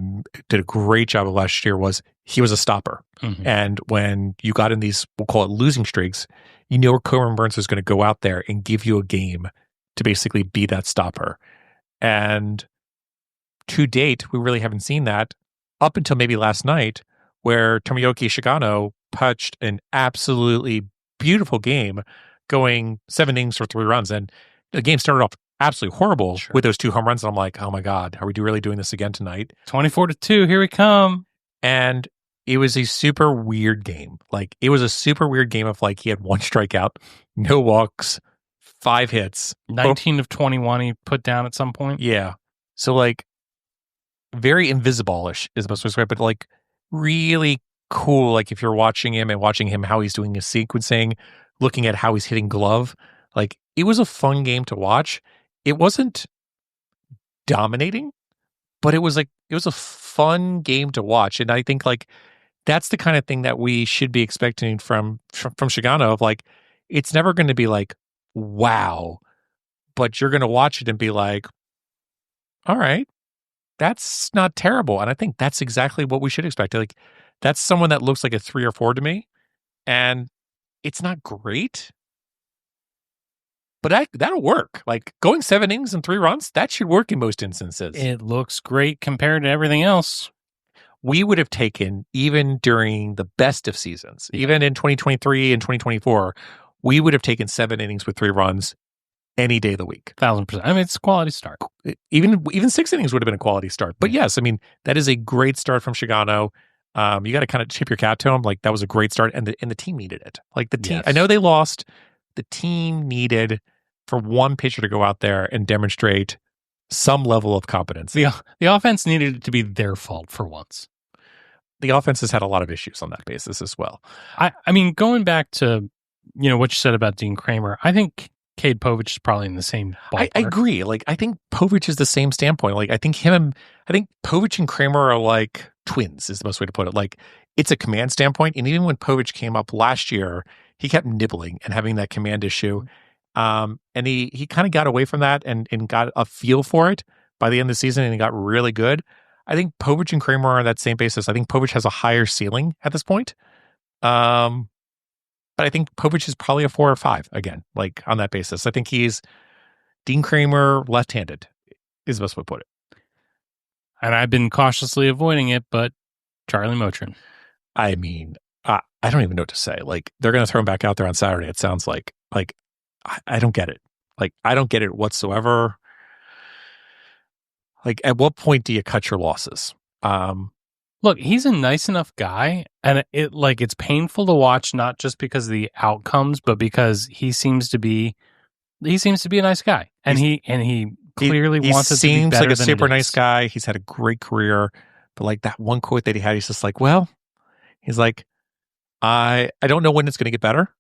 a great job of last year was he was a stopper. Mm-hmm. And when you got in these, we'll call it losing streaks, where Corbin Burns is going to go out there and give you a game to basically be that stopper. And to date, we really haven't seen that up until maybe last night, where Tomoyuki Shigano pitched an absolutely beautiful game, going 7 innings for 3 runs. And the game started off absolutely horrible with those 2 home runs. And I'm like, oh my God, are we really doing this again tonight? 24-2, here we come. And it was a super weird game. Like, it was a super weird game of, like, he had 1 strikeout, no walks, 5 hits. 19 of 21 he put down at some point. Yeah. So, like, very invisible-ish is the best way to describe it, but, like, really cool. Like, if you're watching him how he's doing his sequencing, looking at how he's hitting glove, like, it was a fun game to watch. It wasn't dominating, but it was a fun game to watch. And I think, like, that's the kind of thing that we should be expecting from Shigano, of, like, it's never going to be like, wow, but you're going to watch it and be like, all right, that's not terrible. And I think that's exactly what we should expect. Like, that's someone that looks like a 3 or 4 to me, and it's not great, but that'll work. Like, going 7 innings and 3 runs, that should work in most instances. It looks great compared to everything else. We would have taken, even during the best of seasons, even in 2023 and 2024, we would have taken 7 innings with 3 runs any day of the week. 1,000%. I mean, it's a quality start. Even 6 innings would have been a quality start. But yes, I mean, that is a great start from Shigano. You got to kind of tip your cap to him. Like, that was a great start, and the team needed it. Like, the team, Yes. I know they lost. The team needed for one pitcher to go out there and demonstrate some level of competence. The offense needed it to be their fault for once. The offense has had a lot of issues on that basis as well. I mean, going back to what you said about Dean Kramer, I think Cade Povich is probably in the same ballpark. I agree. Like, I think Povich is the same standpoint. Like, I think Povich and Kramer are like twins, is the best way to put it. Like, it's a command standpoint. And even when Povich came up last year, he kept nibbling and having that command issue. And he kind of got away from that and got a feel for it by the end of the season, and he got really good. I think Povich and Kramer are on that same basis. I think Povich has a higher ceiling at this point. But I think Povich is probably a 4 or 5 again, like on that basis. I think he's Dean Kramer left-handed is the best way to put it. And I've been cautiously avoiding it, but Charlie Motrin. I mean, I don't even know what to say. Like, they're going to throw him back out there on Saturday, it sounds like. Like, I don't get it. Like, I don't get it whatsoever. Like, at what point do you cut your losses? Look, he's a nice enough guy, and it's painful to watch, not just because of the outcomes, but because he seems to be a nice guy, and he clearly wants it to be better. He seems like a super nice guy. He's had a great career, but like that one quote that he had, he's just like, well, he's like, I don't know when it's going to get better.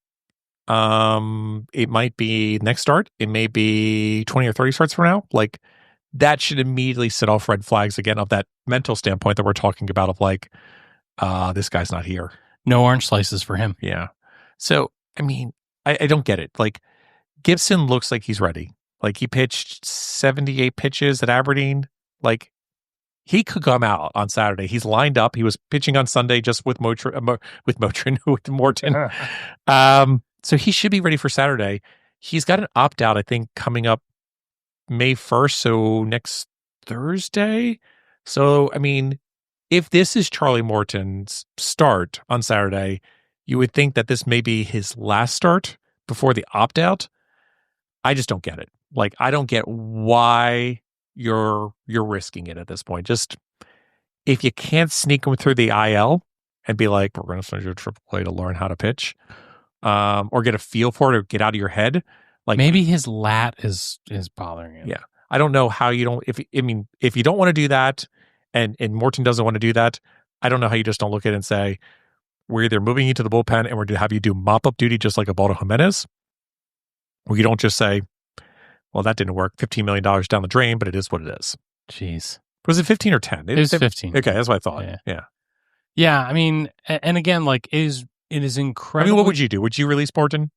It might be next start. It may be 20 or 30 starts from now. Like, that should immediately set off red flags again of that mental standpoint that we're talking about of like, this guy's not here. No orange slices for him. Yeah. So, I mean, I don't get it. Like, Gibson looks like he's ready. Like, he pitched 78 pitches at Aberdeen. Like, he could come out on Saturday. He's lined up. He was pitching on Sunday just with with Morton. So he should be ready for Saturday. He's got an opt-out, I think, coming up May 1st, so next Thursday. So, I mean, if this is Charlie Morton's start on Saturday, you would think that this may be his last start before the opt-out. I just don't get it. Like, I don't get why you're risking it at this point. Just, if you can't sneak him through the IL and be like, we're going to send you to AAA to learn how to pitch, or get a feel for it, or get out of your head. Like, maybe his lat is bothering him. Yeah. I don't know how you don't, if you don't want to do that and Morton doesn't want to do that, I don't know how you just don't look at it and say, we're either moving you to the bullpen and we're going to have you do mop-up duty just like Ubaldo Jimenez, or you don't just say, well, that didn't work, $15 million down the drain, but it is what it is. Jeez. Was it 15 or 10? It was 15. Okay, that's what I thought. Yeah. Yeah, I mean, and again, like, it is incredible. I mean, what would you do? Would you release Morton?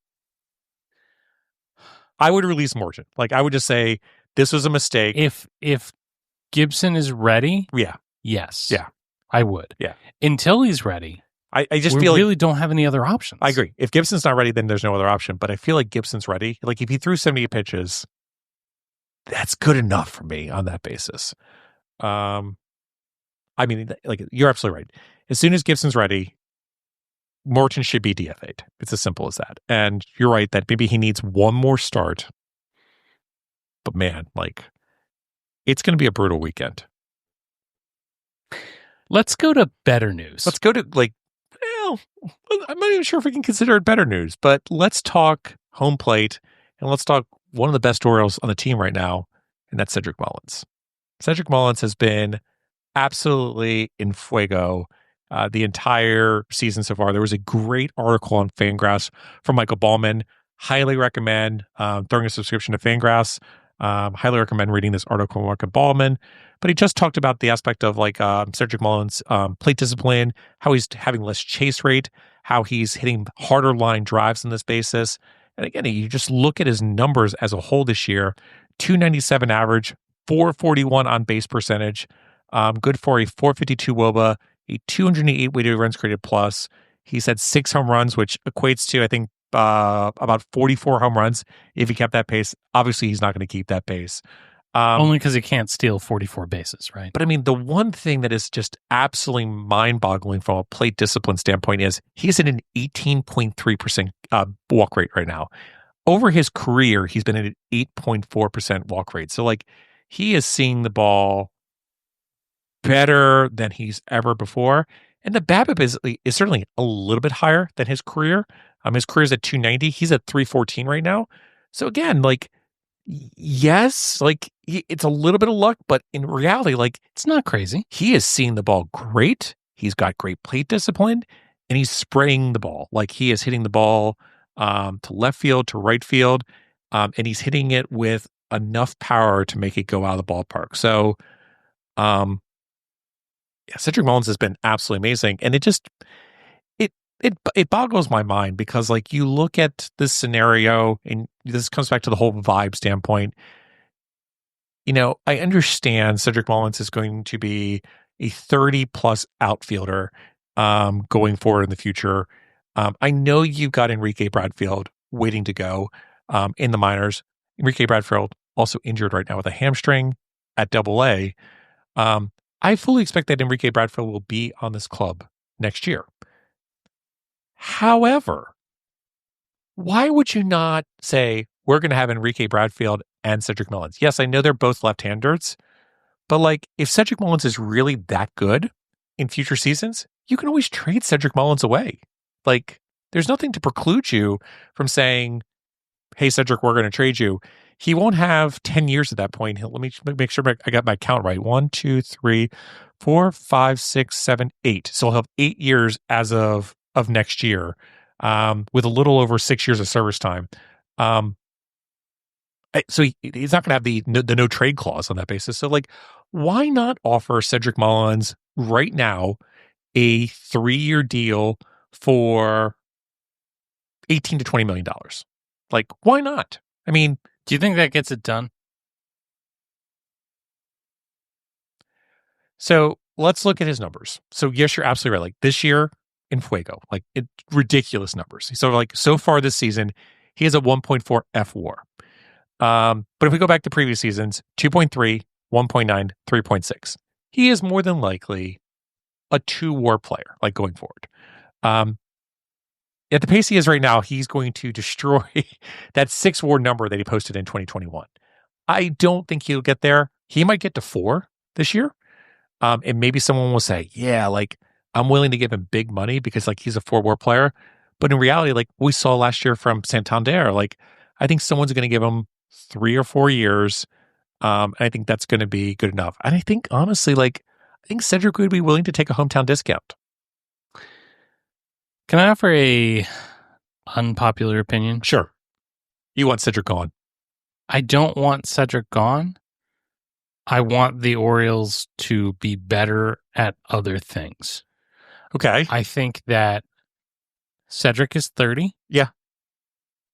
I would release Morton. Like, I would just say, this was a mistake. If Gibson is ready, yes. Yeah. I would. Yeah. Until he's ready, I just we feel really like, don't have any other options. I agree. If Gibson's not ready, then there's no other option. But I feel like Gibson's ready. Like, if he threw 78 pitches, that's good enough for me on that basis. I mean, like, you're absolutely right. As soon as Gibson's ready, Morton should be DFA'd. It's as simple as that. And you're right that maybe he needs one more start. But man, like, it's going to be a brutal weekend. Let's go to better news. Let's go to, like, well, I'm not even sure if we can consider it better news, but let's talk home plate, and let's talk one of the best Orioles on the team right now, and that's Cedric Mullins. Cedric Mullins has been absolutely in fuego the entire season so far. There was a great article on Fangraphs from Michael Ballman. Highly recommend throwing a subscription to Fangraphs. Highly recommend reading this article from Michael Ballman. But he just talked about the aspect of like Cedric Mullins' plate discipline, how he's having less chase rate, how he's hitting harder line drives on this basis. And again, you just look at his numbers as a whole this year: 297 average, 441 on base percentage, good for a 452 WOBA, a 208 weighted runs created plus. He's had 6 home runs, which equates to, I think, about 44 home runs if he kept that pace. Obviously, he's not going to keep that pace. Only because he can't steal 44 bases, right? But I mean, the one thing that is just absolutely mind-boggling from a plate discipline standpoint is he's at an 18.3% walk rate right now. over his career, he's been at an 8.4% walk rate. So like he is seeing the ball better than he's ever before. And the BABIP is certainly a little bit higher than his career. His career's at 290. He's at 314 right now. So again, like, yes, like it's a little bit of luck, but in reality, like It's not crazy. he is seeing the ball great. He's got great plate discipline, and he's spraying the ball. Like he is hitting the ball to left field, to right field, and he's hitting it with enough power to make it go out of the ballpark. So, yeah, Cedric Mullins has been absolutely amazing, and it boggles my mind because like you look at this scenario, and this comes back to the whole vibe standpoint. You know, I understand Cedric Mullins is going to be a 30-plus outfielder going forward in the future. I know you've got Enrique Bradfield waiting to go in the minors. Enrique Bradfield also injured right now with a hamstring at Double-A. I fully expect that Enrique Bradfield will be on this club next year. However, why would you not say we're going to have Enrique Bradfield and Cedric Mullins? Yes, I know they're both left-handers, but like if Cedric Mullins is really that good in future seasons, you can always trade Cedric Mullins away. Like there's nothing to preclude you from saying, hey, Cedric, we're going to trade you. He won't have 10 years at that point. Let me make sure I got my count right. 1, 2, 3, 4, 5, 6, 7, 8. So he'll have 8 years as of next year, with a little over 6 years of service time. So he's not going to have the no trade clause on that basis. So like, why not offer Cedric Mullins right now a 3-year deal for $18 to $20 million? Like, why not? I mean, Do you think that gets it done? so let's look at his numbers. So yes, you're absolutely right. Like this year in Fuego, like ridiculous numbers. So like so far this season, he has a 1.4 F WAR. But if we go back to previous seasons, 2.3, 1.9, 3.6. He is more than likely a 2 WAR player, like going forward. At the pace he is right now, he's going to destroy that 6 WAR number that he posted in 2021. I don't think he'll get there. He might get to 4 this year. And maybe someone will say, yeah, like I'm willing to give him big money because like he's a 4 WAR player. But in reality, like we saw last year from Santander, like I think someone's going to give him 3 or 4 years. And I think that's going to be good enough. And I think honestly, like I think Cedric would be willing to take a hometown discount. Can I offer a unpopular opinion? Sure. You want Cedric gone. I don't want Cedric gone. I want the Orioles to be better at other things. Okay. I think that Cedric is 30. Yeah.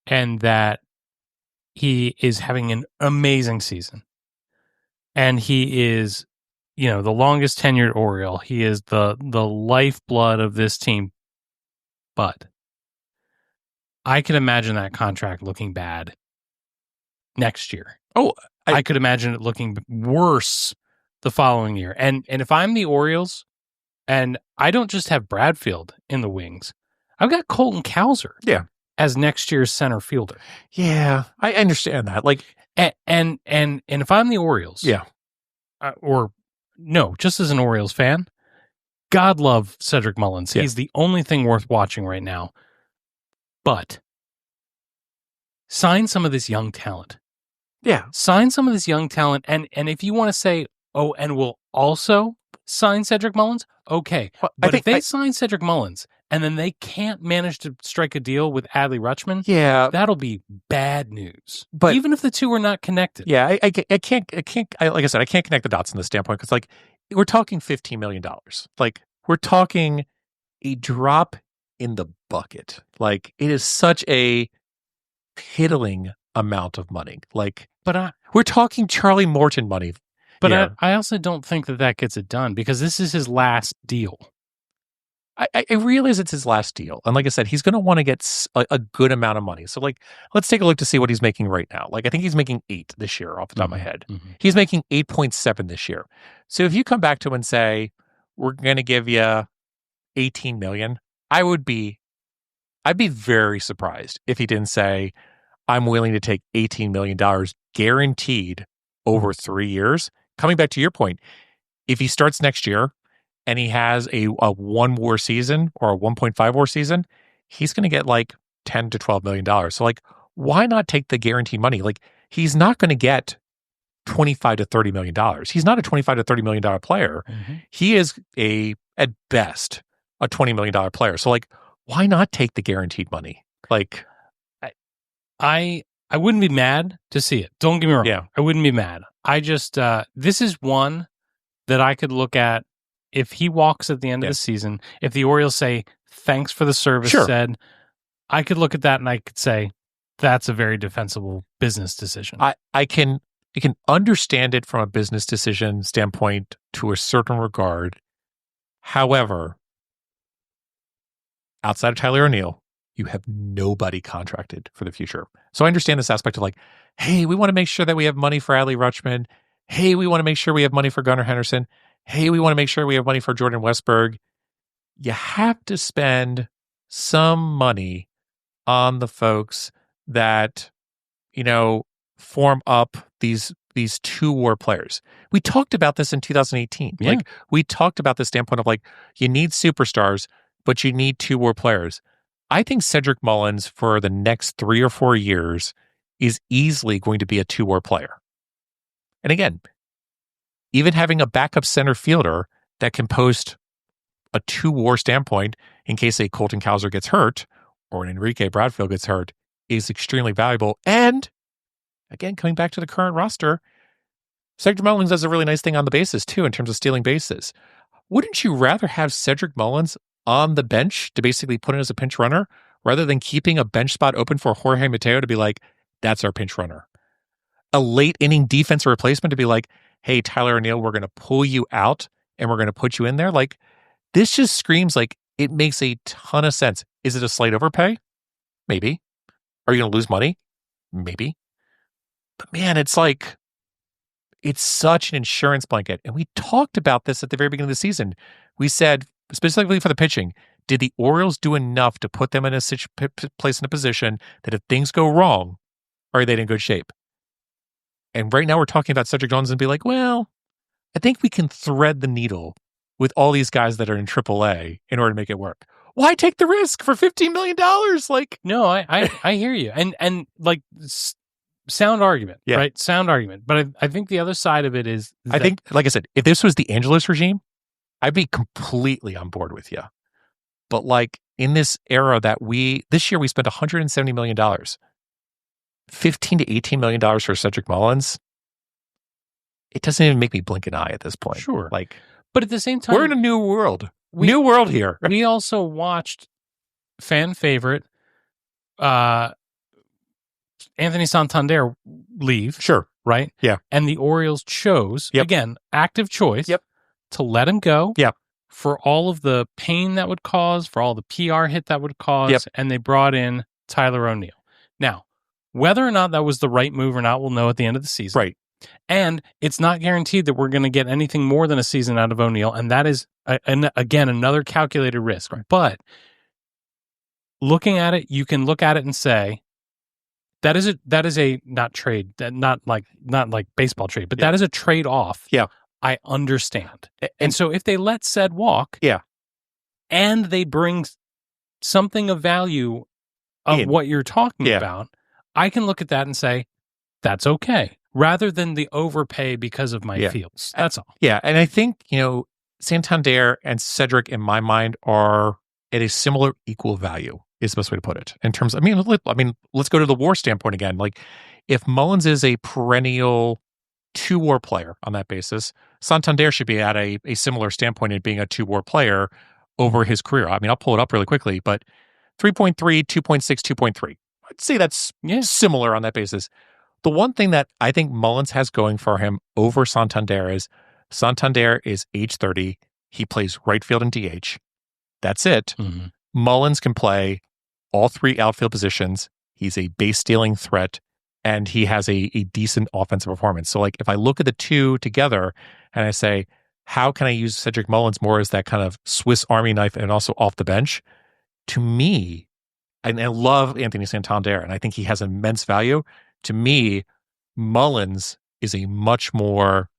And that he is having an amazing season. And he is, you know, the longest tenured Oriole. He is the lifeblood of this team. But I could imagine that contract looking bad next year. Oh, I could imagine it looking worse the following year. And if I'm the Orioles and I don't just have Bradfield in the wings, I've got Colton Cowser as next year's center fielder. Yeah, I understand that. Like, and if I'm the Orioles, or no, just as an Orioles fan, God love Cedric Mullins. He's the only thing worth watching right now. But sign some of this young talent. Yeah. Sign some of this young talent. And if you want to say, oh, and we'll also sign Cedric Mullins, okay. Well, but if they sign Cedric Mullins and then they can't manage to strike a deal with Adley Rutschman, that'll be bad news. But even if the two are not connected. Yeah, I can't, like I said, I can't connect the dots on this standpoint because, like, we're talking $15 million. Like, we're talking a drop in the bucket. Like, it is such a piddling amount of money. Like, we're talking Charlie Morton money. But I also don't think that gets it done because this is his last deal. I realize it's his last deal. And like I said, he's going to want to get a good amount of money. So like, let's take a look to see what he's making right now. Like, I think he's making 8 this year off the top of my head. Mm-hmm. He's making 8.7 this year. So if you come back to him and say, we're going to give you 18 million, I'd be very surprised if he didn't say, I'm willing to take $18 million guaranteed over 3 years. Coming back to your point, if he starts next year and he has a 1 WAR season or a 1.5 WAR season, he's going to get like $10 to $12 million. So like, why not take the guaranteed money? Like, he's not going to get $25 to $30 million. He's not a $25 to $30 million player. Mm-hmm. He is at best, a $20 million player. So like, why not take the guaranteed money? Like, I wouldn't be mad to see it. Don't get me wrong. Yeah. I wouldn't be mad. I just, this is one that I could look at if he walks at the end of the season. If the Orioles say, thanks for the service, said, I could look at that and I could say, that's a very defensible business decision. I can understand it from a business decision standpoint to a certain regard. However, outside of Tyler O'Neill, you have nobody contracted for the future. So I understand this aspect of like, hey, we want to make sure that we have money for Adley Rutschman. Hey, we want to make sure we have money for Gunnar Henderson. Hey, we want to make sure we have money for Jordan Westberg. You have to spend some money on the folks that, form up these 2 WAR players. We talked about this in 2018. Yeah. Like, we talked about the standpoint of like, you need superstars, but you need 2 WAR players. I think Cedric Mullins for the next 3 or 4 years is easily going to be a 2 WAR player. And again, even having a backup center fielder that can post a 2 WAR standpoint in case a Colton Cowser gets hurt or an Enrique Bradfield gets hurt is extremely valuable. And again, coming back to the current roster, Cedric Mullins does a really nice thing on the bases too in terms of stealing bases. Wouldn't you rather have Cedric Mullins on the bench to basically put in as a pinch runner rather than keeping a bench spot open for Jorge Mateo to be like, that's our pinch runner? A late inning defensive replacement to be like, hey, Tyler O'Neill, we're going to pull you out and we're going to put you in there. Like, this just screams like it makes a ton of sense. Is it a slight overpay? Maybe. Are you going to lose money? Maybe. But man, it's like, it's such an insurance blanket. And we talked about this at the very beginning of the season. We said, specifically for the pitching, did the Orioles do enough to put them in a place in a position that if things go wrong, are they in good shape? And right now we're talking about Cedric Mullins and be like, well, I think we can thread the needle with all these guys that are in AAA in order to make it work. Why take the risk for $15 million? Like, no, I hear you. And like, sound argument, right? Sound argument. But I think the other side of it is I think, like I said, if this was the Angelos regime, I'd be completely on board with you. But like in this era that this year we spent $170 million, $15 to $18 million for Cedric Mullins, it doesn't even make me blink an eye at this point. Sure. Like, but at the same time, we're in a new world. New world here. We also watched fan favorite Anthony Santander leave. Sure. Right? Yeah. And the Orioles chose, again, active choice, to let him go. Yep. For all of the pain that would cause, for all the PR hit that would cause, and they brought in Tyler O'Neill. Now, whether or not that was the right move or not, we'll know at the end of the season. Right. And it's not guaranteed that we're going to get anything more than a season out of O'Neill, and that is, again, another calculated risk. Right. But looking at it, you can look at it and say, that is a not trade, not like baseball trade, but that is a trade off. Yeah. I understand. And so if they let Ced walk, and they bring something of value of what you're talking about, I can look at that and say, that's okay, rather than the overpay because of my feels. That's all. Yeah. And I think, Santander and Cedric, in my mind, are at a similar equal value, is the best way to put it. In terms of, let's go to the WAR standpoint again. Like, if Mullins is a perennial 2 WAR player on that basis, Santander should be at a similar standpoint in being a 2 WAR player over his career. I mean, I'll pull it up really quickly, but 3.3, 2.6, 2.3. I'd say that's similar on that basis. The one thing that I think Mullins has going for him over Santander is age 30. He plays right field and DH. That's it. Mm-hmm. Mullins can play all 3 outfield positions. He's a base stealing threat, and he has a decent offensive performance. So, like, if I look at the two together and I say, how can I use Cedric Mullins more as that kind of Swiss Army knife and also off the bench? To me, I love Anthony Santander, and I think he has immense value. To me, Mullins is a much more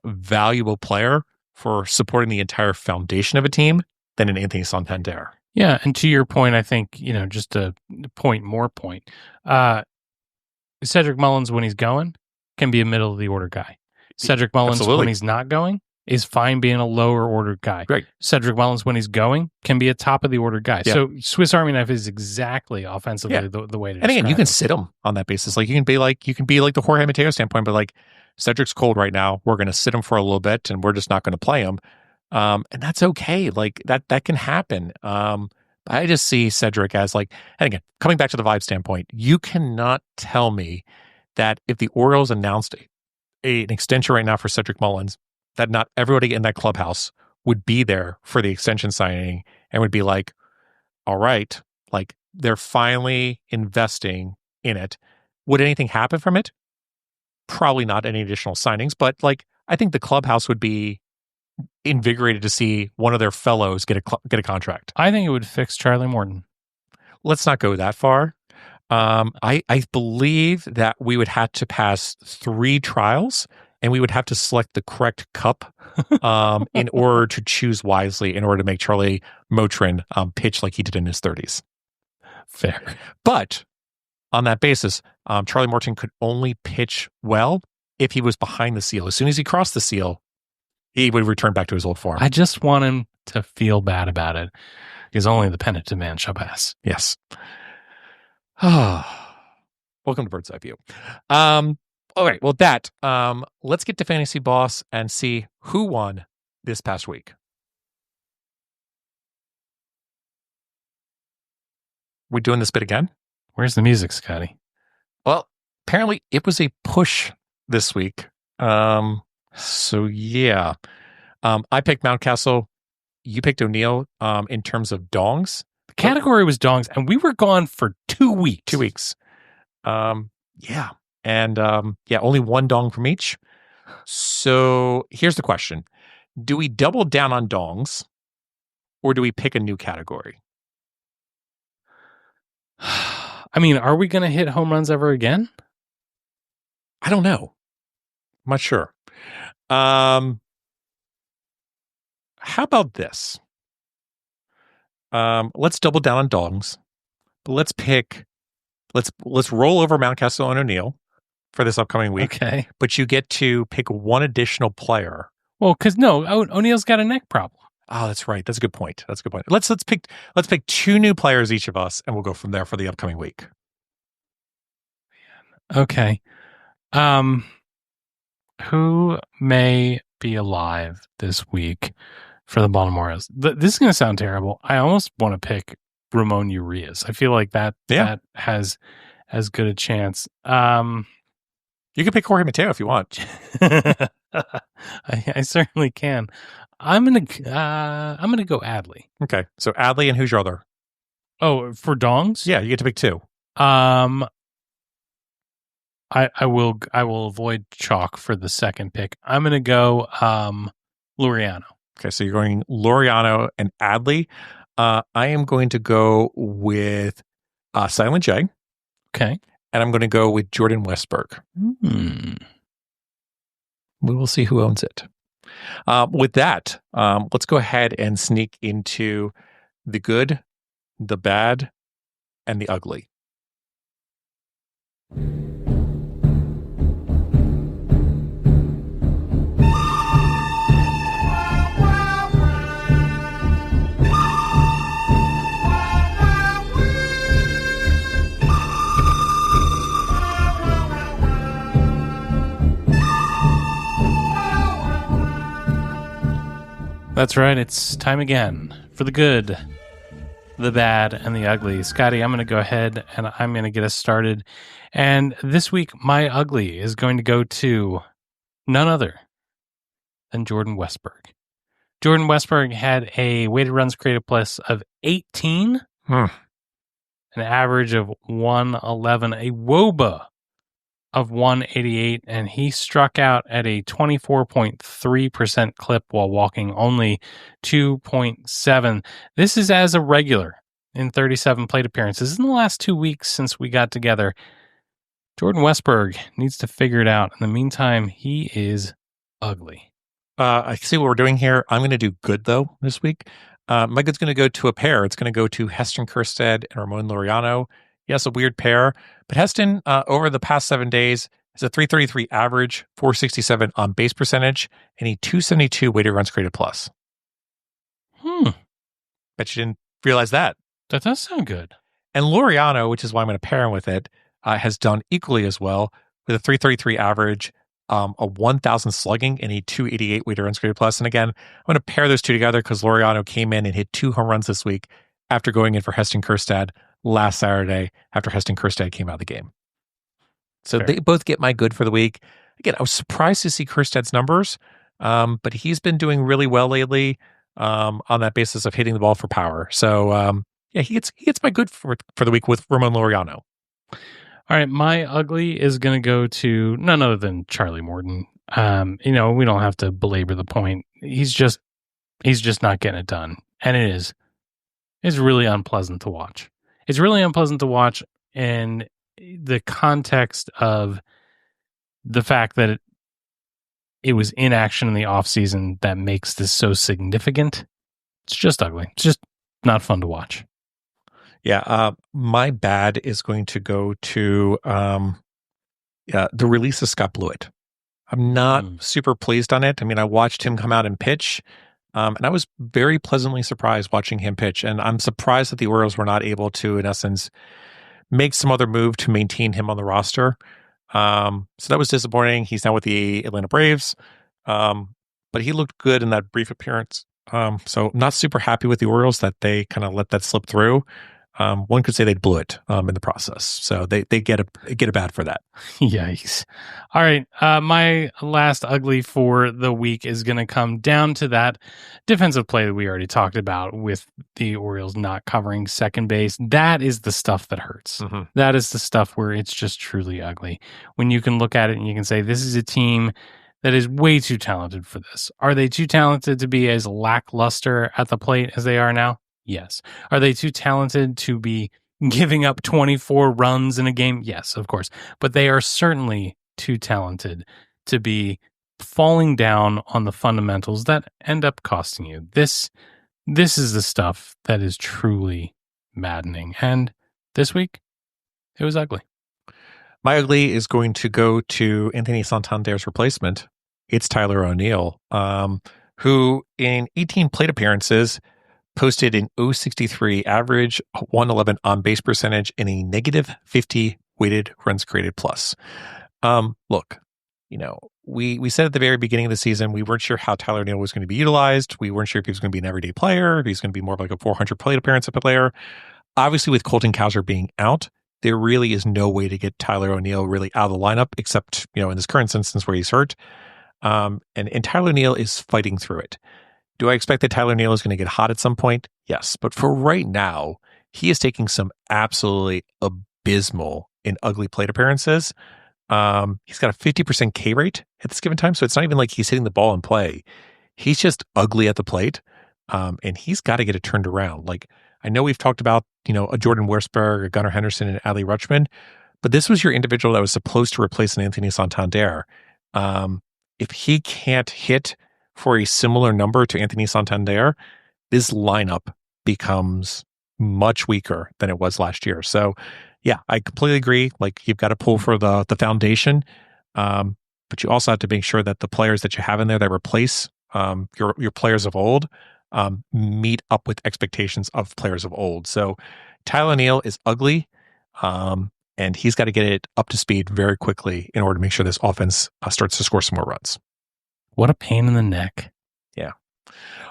valuable player for supporting the entire foundation of a team than an Anthony Santander. Yeah, and to your point, I think, just a point, Cedric Mullins, when he's going, can be a middle of the order guy. Cedric Mullins, Absolutely. when he's not going, is fine being a lower order guy. Right. Cedric Mullins, when he's going, can be a top of the order guy. Yeah. So Swiss Army knife is exactly offensively the way to. And again, you can him. sit him on that basis. Like you can be like the Jorge Mateo standpoint, but like Cedric's cold right now. We're going to sit him for a little bit, and we're just not going to play him, and that's okay. Like that can happen. I just see Cedric as like, and again, coming back to the vibe standpoint, you cannot tell me that if the Orioles announced an extension right now for Cedric Mullins, that not everybody in that clubhouse would be there for the extension signing and would be like, all right, like they're finally investing in it. Would anything happen from it? Probably not any additional signings, but like I think the clubhouse would be invigorated to see one of their fellows get a contract. I think it would fix Charlie Morton. Let's not go that far. I believe that we would have to pass 3 trials, and we would have to select the correct cup in order to choose wisely, in order to make Charlie Motrin pitch like he did in his 30s. Fair. But on that basis, Charlie Morton could only pitch well if he was behind the seal. As soon as he crossed the seal, he would return back to his old form. I just want him to feel bad about it, because only the penitent man shall pass. Yes. Welcome to Bird's Eye View. All right. Well, let's get to Fantasy Boss and see who won this past week. We doing this bit again? Where's the music, Scotty? Well, apparently it was a push this week. So yeah. I picked Mountcastle. You picked O'Neill. In terms of dongs, The category was dongs, and we were gone for 2 weeks. 2 weeks. Yeah. And only one dong from each. So here's the question. Do we double down on dongs, or do we pick a new category? I mean, are we going to hit home runs ever again? I don't know. I'm not sure. How about this? Let's double down on dongs, but let's roll over Mountcastle and O'Neill for this upcoming week. Okay. But you get to pick one additional player. Well, because O'Neill's got a neck problem. Oh, that's right. That's a good point. Let's pick 2 new players each of us, and we'll go from there for the upcoming week. Okay. Who may be alive this week for the Baltimore Orioles? This is going to sound terrible. I almost want to pick Ramon Urias. I feel like that has as good a chance. You can pick Jorge Mateo if you want. I certainly can. I'm gonna go Adley. Okay, so Adley, and who's your other? Oh, for dongs? Yeah, you get to pick 2. I will avoid chalk for the second pick. I'm gonna go Laureano. Okay, so you're going Laureano and Adley. I am going to go with Silent J. Okay. And I'm going to go with Jordan Westberg. We will see who owns it. With that, let's go ahead and sneak into the good, the bad, and the ugly. That's right. It's time again for the good, the bad, and the ugly. Scotty, I'm going to go ahead and I'm going to get us started. And this week, my ugly is going to go to none other than Jordan Westberg. Jordan Westberg had a weighted runs created plus of 18, an average of 111, a WOBA of 188, and he struck out at a 24.3% clip while walking only 2.7. This is as a regular in 37 plate appearances in the last 2 weeks since we got together. Jordan Westberg needs to figure it out. In the meantime, he is ugly. I see what we're doing here. I'm going to do good, though, this week. My good's going to go to a pair. It's going to go to Heston Kjerstad and Ramon Laureano. Yes, a weird pair. But Heston, over the past 7 days, has a 333 average, 467 on base percentage, and a 272 weighted runs created plus. Bet you didn't realize that. That does sound good. And Laureano, which is why I'm going to pair him with it, has done equally as well with a 333 average, a 1,000 slugging, and a 288 weighted runs created plus. And again, I'm going to pair those two together because Laureano came in and hit 2 home runs this week after going in for Heston Kjerstad last Saturday after Heston Kjerstad came out of the game. So Fair. They both get my good for the week. Again, I was surprised to see Kjerstad's numbers, but he's been doing really well lately on that basis of hitting the ball for power. So yeah, he gets my good for the week with Ramon Laureano. All right, my ugly is going to go to none other than Charlie Morton. We don't have to belabor the point. He's just not getting it done, and it's really unpleasant to watch. It's really unpleasant to watch in the context of the fact that it was inaction in the offseason that makes this so significant. It's just ugly. It's just not fun to watch. Yeah, my bad is going to go to the release of Scott Blewett. I'm not super pleased on it. I mean, I watched him come out and pitch, and I was very pleasantly surprised watching him pitch. And I'm surprised that the Orioles were not able to, in essence, make some other move to maintain him on the roster. So that was disappointing. He's now with the Atlanta Braves, but he looked good in that brief appearance. So not super happy with the Orioles that they kind of let that slip through. One could say they blew it in the process. So they get a bad for that. Yikes. All right. My last ugly for the week is going to come down to that defensive play that we already talked about with the Orioles not covering second base. That is the stuff that hurts. Mm-hmm. That is the stuff where it's just truly ugly. When you can look at it and you can say, this is a team that is way too talented for this. Are they too talented to be as lackluster at the plate as they are now? Yes. Are they too talented to be giving up 24 runs in a game? Yes, of course. But they are certainly too talented to be falling down on the fundamentals that end up costing you. This is the stuff that is truly maddening. And this week, it was ugly. My ugly is going to go to Anthony Santander's replacement. It's Tyler O'Neill, who in 18 plate appearances posted an 063 average, 111 on base percentage, and a negative 50 weighted runs created plus. Look, we said at the very beginning of the season, we weren't sure how Tyler O'Neill was going to be utilized. We weren't sure if he was going to be an everyday player, if he's going to be more of like a 400 plate appearance player. Obviously, with Colton Cowser being out, there really is no way to get Tyler O'Neill really out of the lineup, except, in this current instance where he's hurt. And Tyler O'Neill is fighting through it. Do I expect that Tyler O'Neill is going to get hot at some point? Yes. But for right now, he is taking some absolutely abysmal and ugly plate appearances. He's got a 50% K rate at this given time. So it's not even like he's hitting the ball in play. He's just ugly at the plate. And he's got to get it turned around. Like, I know we've talked about, a Jordan Westberg, a Gunnar Henderson, and Adley Rutschman, but this was your individual that was supposed to replace an Anthony Santander. If he can't hit for a similar number to Anthony Santander, this lineup becomes much weaker than it was last year. So, yeah, I completely agree. Like, you've got to pull for the foundation, but you also have to make sure that the players that you have in there that replace your players of old meet up with expectations of players of old. So, Tyler O'Neill is ugly, and he's got to get it up to speed very quickly in order to make sure this offense starts to score some more runs. What a pain in the neck. Yeah.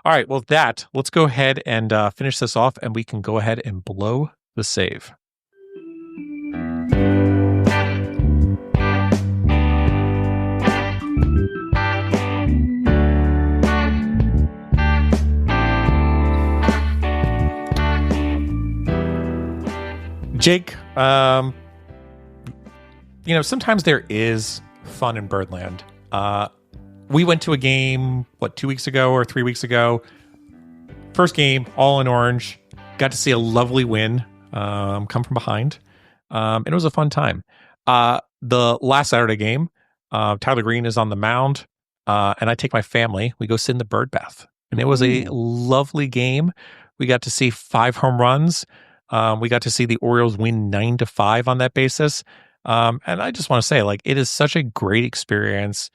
All right. Well, let's go ahead and finish this off, and we can go ahead and blow the save. Jake, sometimes there is fun in Birdland. We went to a game, 2 weeks ago or 3 weeks ago? First game, all in orange. got to see a lovely win come from behind. And it was a fun time. The last Saturday game, Tyler Green is on the mound, and I take my family. We go sit in the bird bath. And it was a lovely game. We got to see 5 home runs. We got to see the Orioles win 9-5 on that basis. And I just want to say, like, it is such a great experience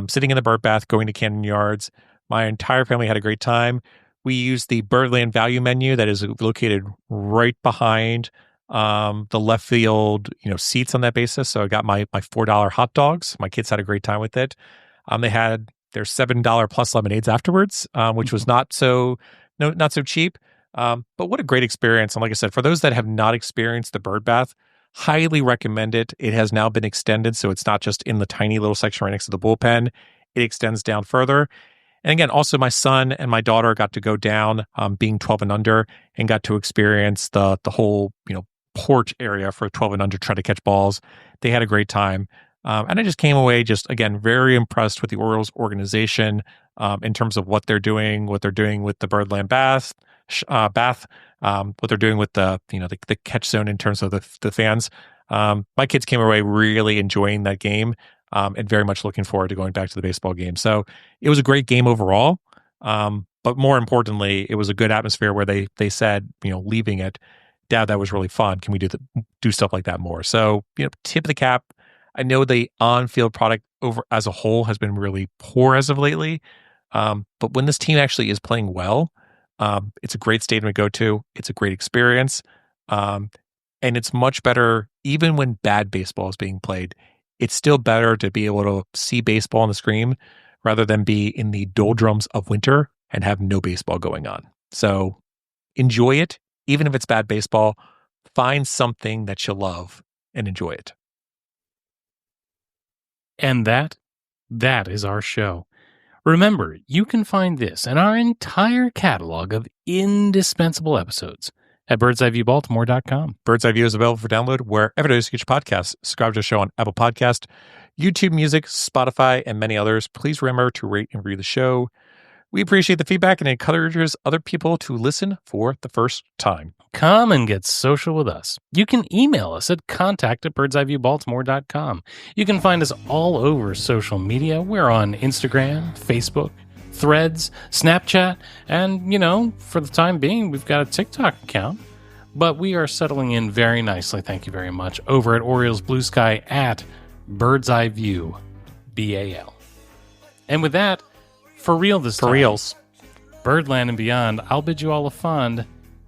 sitting in the bird bath, going to Camden Yards. My entire family had a great time. We used the Birdland Value menu that is located right behind the left field, seats on that basis. So I got my $4 hot dogs. My kids had a great time with it. They had their $7 plus lemonades afterwards, which was not so cheap. But what a great experience. And like I said, for those that have not experienced the bird bath, highly recommend it. It has now been extended, so it's not just in the tiny little section right next to the bullpen. It extends down further. And again, also my son and my daughter got to go down, being 12 and under, and got to experience the whole, porch area for 12 and under, try to catch balls. They had a great time. And I just came away again, very impressed with the Orioles organization in terms of what they're doing with the Birdland bath, what they're doing with the catch zone in terms of the fans. My kids came away really enjoying that game and very much looking forward to going back to the baseball game. So it was a great game overall. But more importantly, it was a good atmosphere where they said, leaving it, Dad, that was really fun. Can we do stuff like that more? So, tip of the cap. I know the on-field product over as a whole has been really poor as of lately. But when this team actually is playing well, it's a great stadium to go to. It's a great experience. And it's much better, even when bad baseball is being played, it's still better to be able to see baseball on the screen rather than be in the doldrums of winter and have no baseball going on. So enjoy it. Even if it's bad baseball, find something that you love and enjoy it. And that is our show. Remember, you can find this and our entire catalog of indispensable episodes at birdseyeviewbaltimore.com. Bird's Eye View is available for download wherever it is you get your podcasts. Subscribe to the show on Apple Podcast, YouTube Music, Spotify, and many others. Please remember to rate and review the show. We appreciate the feedback and it encourages other people to listen for the first time. Come and get social with us. You can email us at contact@birdseyeviewbaltimore.com. You can find us all over social media. We're on Instagram, Facebook, Threads, Snapchat, and, for the time being, we've got a TikTok account. But we are settling in very nicely, thank you very much, over at Orioles Blue Sky at Bird's Eye View, BAL. And with that, for real this time. For reals. Birdland and beyond, I'll bid you all a fond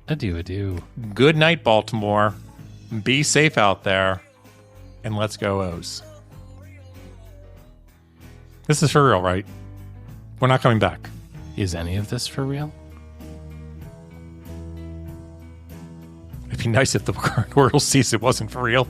adieu. Good night, Baltimore. Be safe out there. And let's go O's. This is for real, right? We're not coming back. Is any of this for real? It'd be nice if the current Orioles season wasn't for real.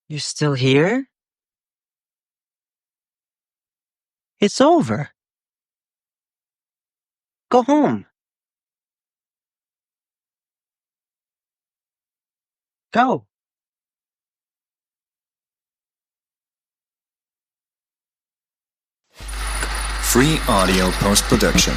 You're still here? It's over. Go home. Go. Free audio post-production.